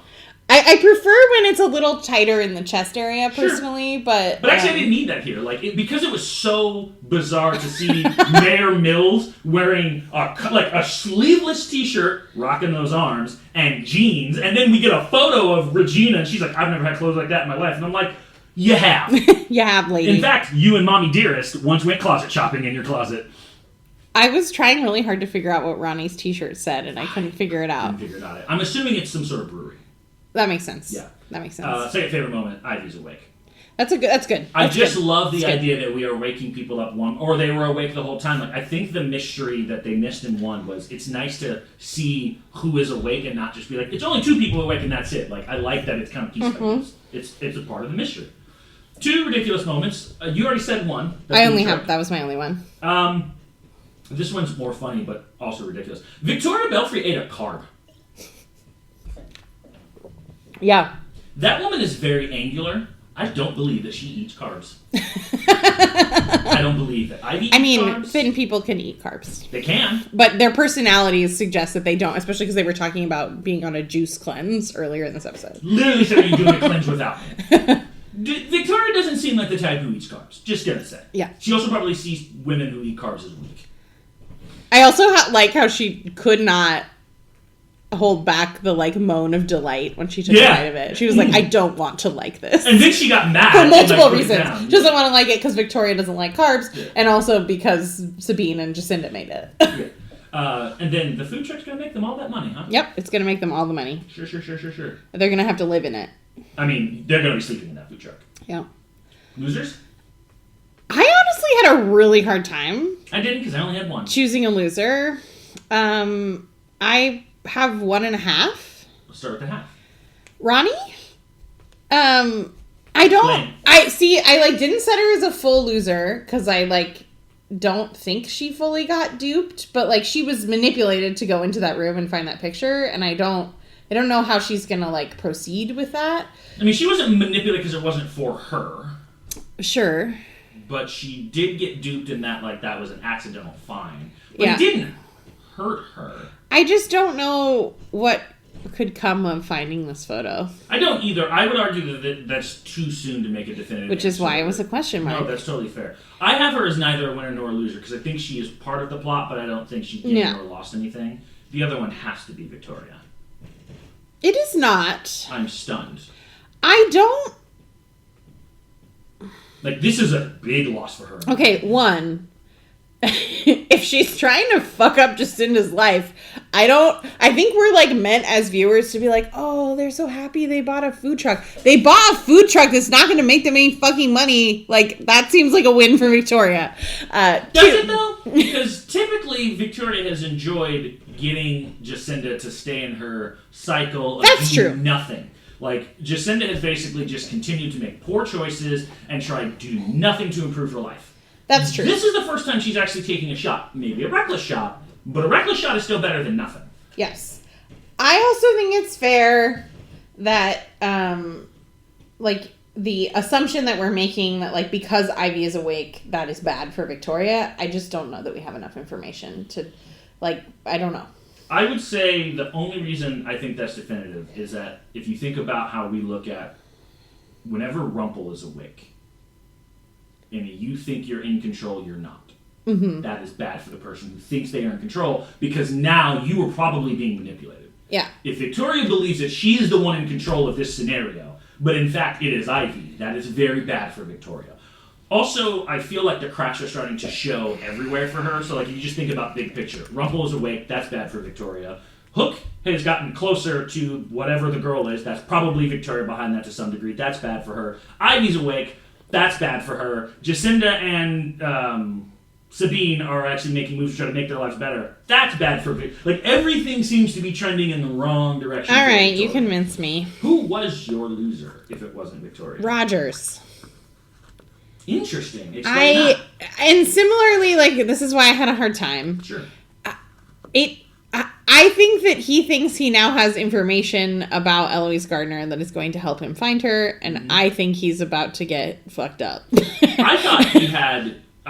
I prefer when it's a little tighter in the chest area, personally, but... But actually, I didn't need that here. Like, because it was so bizarre to see Mayor Mills wearing a sleeveless t-shirt, rocking those arms, and jeans, and then we get a photo of Regina, and she's like, I've never had clothes like that in my life. And I'm like, you have. You have, lady. In fact, you and Mommy Dearest once went closet shopping in your closet. I was trying really hard to figure out what Ronnie's t-shirt said, and I couldn't figure it out. I'm assuming it's some sort of brewery. That makes sense. Yeah. That makes sense. Second favorite moment, Ivy's awake. That's good. I just love the idea that we are waking people up or they were awake the whole time. Like, I think the mystery that they missed in 1 was it's nice to see who is awake and not just be like, it's only 2 people awake and that's it. Like, I like that it's kind of piece It's a part of the mystery. 2 ridiculous moments. You already said 1. That was my only one. This one's more funny, but also ridiculous. Victoria Belfry ate a carb. Yeah. That woman is very angular. I don't believe that she eats carbs. I don't believe that. Carbs. Thin people can eat carbs. They can. But their personalities suggest that they don't, especially because they were talking about being on a juice cleanse earlier in this episode. Literally said, are you doing a cleanse without me? Victoria doesn't seem like the type who eats carbs. Just gonna say. Yeah. She also probably sees women who eat carbs as weak. I also like how she could not hold back the moan of delight when she took a bite of it. She was like, I don't want to like this. And then she got mad. For multiple reasons. She doesn't want to like it because Victoria doesn't like carbs, and also because Sabine and Jacinda made it. And then the food truck's going to make them all that money, huh? Yep, it's going to make them all the money. Sure. They're going to have to live in it. I mean, they're going to be sleeping in that food truck. Yeah. Losers? I honestly had a really hard time. I didn't because I only had 1. Choosing a loser. I have 1.5. Let's start with the half. Ronnie? I didn't set her as a full loser because I don't think she fully got duped, but she was manipulated to go into that room and find that picture, and I don't know how she's gonna proceed with that. I mean, she wasn't manipulated because it wasn't for her. Sure. But she did get duped in that that was an accidental fine. But yeah. It didn't hurt her. I just don't know what could come of finding this photo. I don't either. I would argue that that's too soon to make a definitive Which is why it was a question mark. No, that's totally fair. I have her as neither a winner nor a loser because I think she is part of the plot, but I don't think she gained or lost anything. The other one has to be Victoria. It is not. I'm stunned. I don't... This is a big loss for her. Okay, 1... if she's trying to fuck up Jacinda's life, I think we're meant as viewers to be like, oh, they're so happy they bought a food truck. They bought a food truck that's not going to make them any fucking money. That seems like a win for Victoria. Does it though? Because typically Victoria has enjoyed getting Jacinda to stay in her cycle of doing nothing. Jacinda has basically just continued to make poor choices and try to do nothing to improve her life. That's true. This is the first time she's actually taking a shot. Maybe a reckless shot, but a reckless shot is still better than nothing. Yes. I also think it's fair that, the assumption that we're making that, because Ivy is awake, that is bad for Victoria. I just don't know that we have enough information to, I don't know. I would say the only reason I think that's definitive is that if you think about how we look at whenever Rumple is awake, and you think you're in control, you're not. Mm-hmm. That is bad for the person who thinks they are in control because now you are probably being manipulated. Yeah. If Victoria believes that she is the one in control of this scenario, but in fact it is Ivy, that is very bad for Victoria. Also, I feel like the cracks are starting to show everywhere for her. So, like, if you just think about big picture, Rumple is awake. That's bad for Victoria. Hook has gotten closer to whatever the girl is. That's probably Victoria behind that to some degree. That's bad for her. Ivy's awake. That's bad for her. Jacinda and Sabine are actually making moves to try to make their lives better. That's bad for Like, everything seems to be trending in the wrong direction. All right, you convinced me. Who was your loser if it wasn't Victoria? Rogers. Interesting. Explain that. And similarly, like, this is why I had a hard time. Sure. I think that he thinks he now has information about Eloise Gardner that is going to help him find her, and I think he's about to get fucked up. I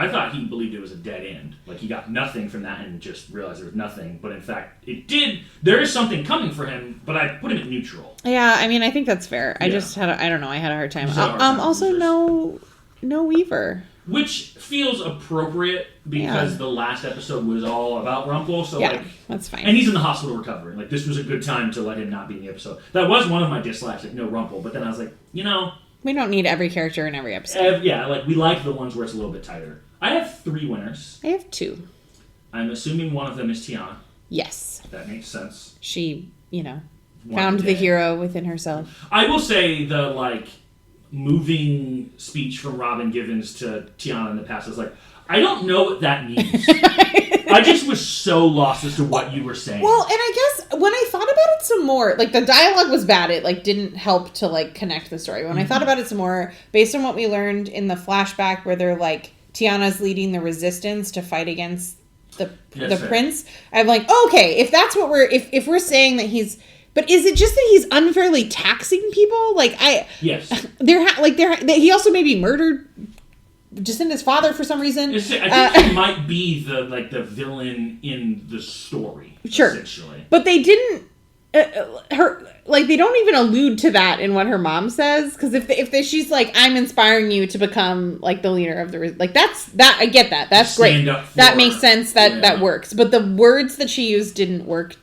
thought he believed it was a dead end. Like, he got nothing from that and just realized there was nothing. But in fact, it did. There is something coming for him, but I put him at neutral. Yeah, I mean, I think that's fair. Yeah. I just had I had a hard time. Also, no Weaver. Which feels appropriate because the last episode was all about Rumple. So, like, that's fine. And he's in the hospital recovering. Like, this was a good time to let him not be in the episode. That was one of my dislikes, like, no Rumple. But then I was like, we don't need every character in every episode. We like the ones where it's a little bit tighter. I have 3 winners. I have 2. I'm assuming one of them is Tiana. Yes. That makes sense. She, found the hero within herself. I will say the, like, moving speech from Robin Givens to Tiana in the past is like, I don't know what that means. I just was so lost as to what you were saying. Well, and I guess when I thought about it some more, like, the dialogue was bad. It, like, didn't help to, like, connect the story. When I thought about it some more, based on what we learned in the flashback where they're, like, Tiana's leading the resistance to fight against the prince, I'm like, okay, if that's what if we're saying that he's... But is it just that he's unfairly taxing people? Like, yes, he also maybe murdered Jacinda's father for some reason. I think he might be the villain in the story. Sure, essentially. But they didn't. They don't even allude to that in what her mom says. Because if she's like, I'm inspiring you to become like the leader of the that I get that. That's great. That makes sense. That works. But the words that she used didn't work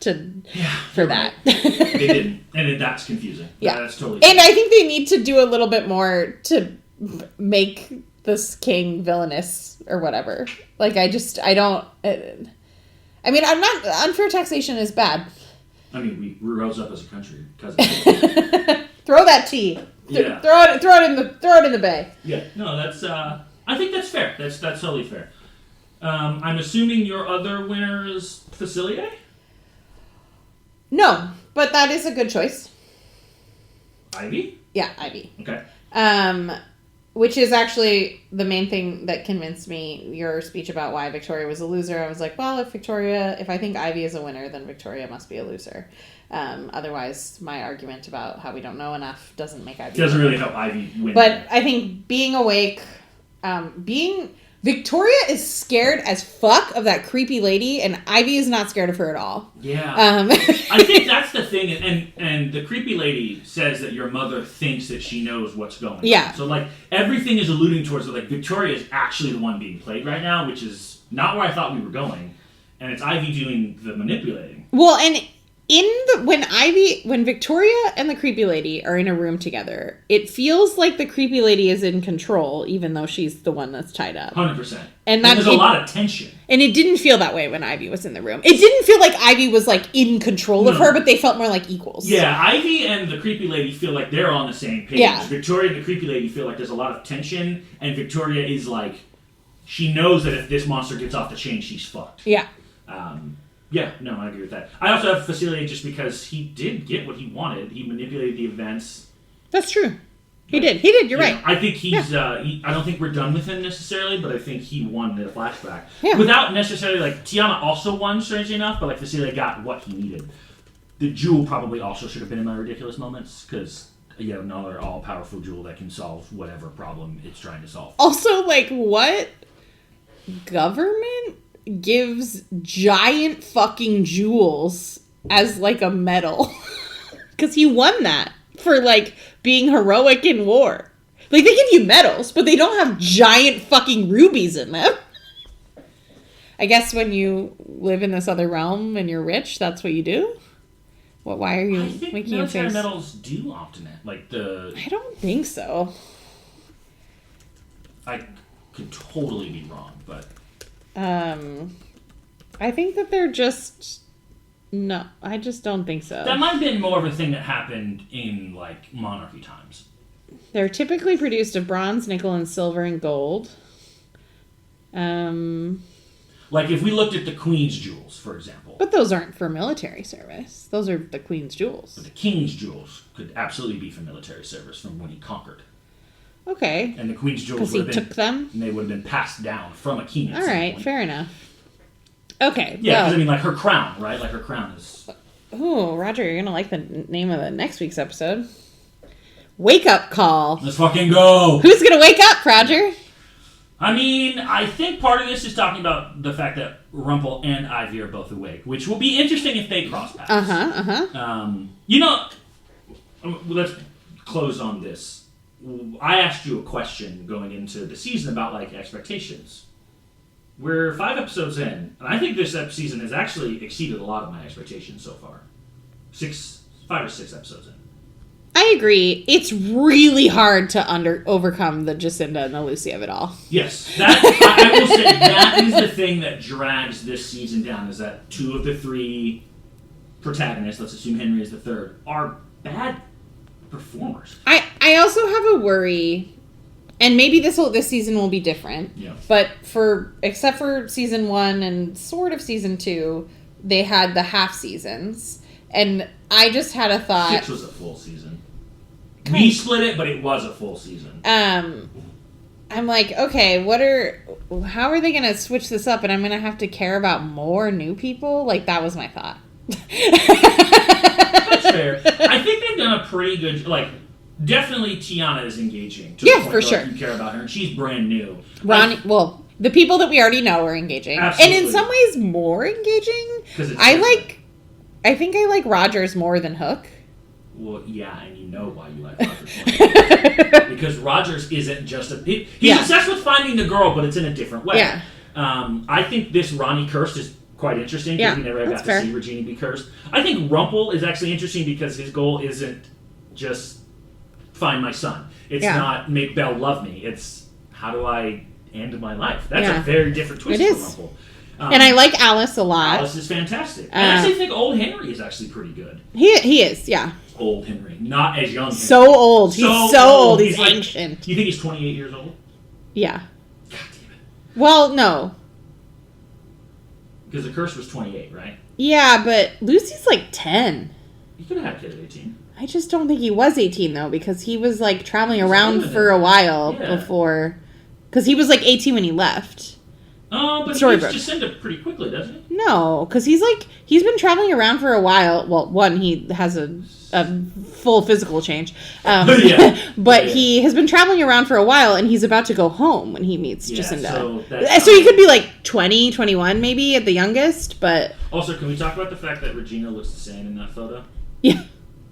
for that. Right. They didn't, and that's confusing. Yeah, that's totally. And I think they need to do a little bit more to make this king villainous or whatever. Like, I don't. I mean, I'm not. Unfair taxation is bad. I mean, we rose up as a country because throw that tea. Yeah. Throw it in the bay. Yeah. No, that's. I think that's fair. That's totally fair. I'm assuming your other winner is Facilier? No, but that is a good choice. Ivy? Yeah, Ivy. Okay. Which is actually the main thing that convinced me, your speech about why Victoria was a loser. I was like, well, if I think Ivy is a winner, then Victoria must be a loser. Otherwise, my argument about how we don't know enough doesn't make Ivy doesn't really help Ivy win. But I think being awake, Victoria is scared as fuck of that creepy lady, and Ivy is not scared of her at all. Yeah. I think that's the thing, and the creepy lady says that your mother thinks that she knows what's going on. So, like, everything is alluding towards that, like, Victoria is actually the one being played right now, which is not where I thought we were going, and it's Ivy doing the manipulating. Well, and when Victoria and the creepy lady are in a room together, it feels like the creepy lady is in control, even though she's the one that's tied up. 100%. And there's a lot of tension. And it didn't feel that way when Ivy was in the room. It didn't feel like Ivy was, like, in control of her, but they felt more like equals. Yeah, Ivy and the creepy lady feel like they're on the same page. Yeah. Victoria and the creepy lady feel like there's a lot of tension, and Victoria is like, she knows that if this monster gets off the chain, she's fucked. Yeah. Yeah, no, I agree with that. I also have Facilier just because he did get what he wanted. He manipulated the events. That's true. He did. You're right. I think he's. I don't think we're done with him necessarily, but I think he won the flashback without necessarily, like, Tiana also won, strangely enough, but like Facilier got what he needed. The jewel probably also should have been in my ridiculous moments because you have another all-powerful jewel that can solve whatever problem it's trying to solve. Also, like, what government gives giant fucking jewels as, like, a medal? Because he won that for, like, being heroic in war. Like, they give you medals, but they don't have giant fucking rubies in them. I guess when you live in this other realm and you're rich, that's what you do? Why are you making a face? Military medals do often, like, I don't think so. could totally be wrong, but I think that they're just no. I just don't think so. that might have been more of a thing that happened in like monarchy times. They're typically produced of bronze, nickel, and silver and gold. Like if we looked at the Queen's jewels, for example. But those aren't for military service. Those are the Queen's jewels. But the King's jewels could absolutely be for military service from when he conquered. Okay. And the Queen's jewels Because he took them? And they would have been passed down from a king at All some right, point. fair enough. Okay, Yeah, because I mean, like her crown, right? Like her crown is... Ooh, Roger, you're going to like the name of the next week's episode. Wake Up Call. Let's fucking go! Who's going to wake up, Roger? I mean, I think part of this is talking about the fact that Rumpel and Ivy are both awake, which will be interesting if they cross paths. You know, let's close on this. I asked you a question going into the season about, like, expectations. We're 5 episodes in, and I think this season has actually exceeded a lot of my expectations so far. 5 or 6 episodes in. I agree. It's really hard to overcome the Jacinda and the Lucy of it all. Yes. I will say that is the thing that drags this season down, is that 2 of the 3 protagonists, let's assume Henry is the 3rd, are bad performers. I also have a worry, and maybe this season will be different. Yeah. But except for season 1 and sort of season 2, they had the half seasons, and I just had a thought. 6 was a full season. We split it, but it was a full season. I'm like, okay, how are they going to switch this up? And I'm going to have to care about more new people? Like, that was my thought. That's fair. I think they've done a pretty good, like, definitely Tiana is engaging. To the point for where, sure. Like, you care about her, and she's brand new. Ronnie, the people that we already know are engaging. Absolutely. And in some ways more engaging. I think I like Rogers more than Hook. Well, yeah, and you know why you like Rogers more. Because Rogers isn't just he's obsessed with finding the girl, but it's in a different way. Yeah. I think this Ronnie cursed is quite interesting because we never got to see Regina be cursed. I think Rumpel is actually interesting because his goal isn't just find my son. It's not make Belle love me. It's how do I end my life? That's a very different twist for Rumpel. And I like Alice a lot. Alice is fantastic. I actually think old Henry is actually pretty good. He is, yeah. Old Henry, not as young Henry. So old. He's so old. He's ancient. Do you think he's 28 years old? Yeah. God damn it. Well, no. Because the curse was 28, right? Yeah, but Lucy's like 10. You could have had a kid at 18. I just don't think he was 18, though, because he was, like, traveling around for a while before... Because he was, like, 18 when he left. Oh, but he gets Jacinda pretty quickly, doesn't he? No, because he's been traveling around for a while. Well, one, he has a full physical change. But he has been traveling around for a while, and he's about to go home when he meets Jacinda. So he could be like 20, 21 maybe at the youngest, but... Also, can we talk about the fact that Regina looks the same in that photo? Yeah,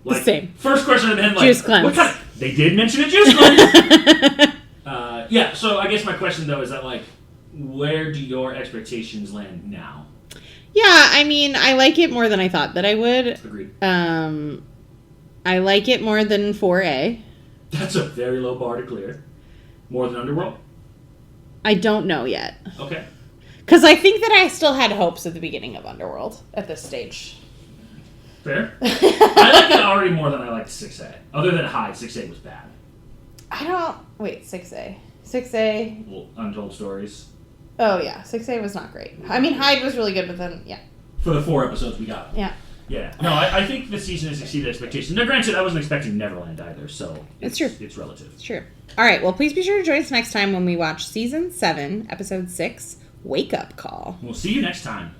like, the same. First question I've been like... Juice cleanse. What kind of... They did mention a juice cleanse! Yeah, so I guess my question, though, is that, like, where do your expectations land now? Yeah, I mean, I like it more than I thought that I would. Agreed. I like it more than 4A. That's a very low bar to clear. More than Underworld? I don't know yet. Okay. Because I think that I still had hopes at the beginning of Underworld at this stage. Fair. I like it already more than I liked 6A. Other than Hyde, 6A was bad. Wait, 6A. 6A. Well, Untold Stories. Oh, yeah. 6A was not great. I mean, Hyde was really good, but then, yeah. For the 4 episodes we got. Yeah. Yeah. No, I think this season has exceeded expectations. Now, granted, I wasn't expecting Neverland either, so... It's true. It's relative. It's true. All right, well, please be sure to join us next time when we watch Season 7, Episode 6, Wake Up Call. We'll see you next time.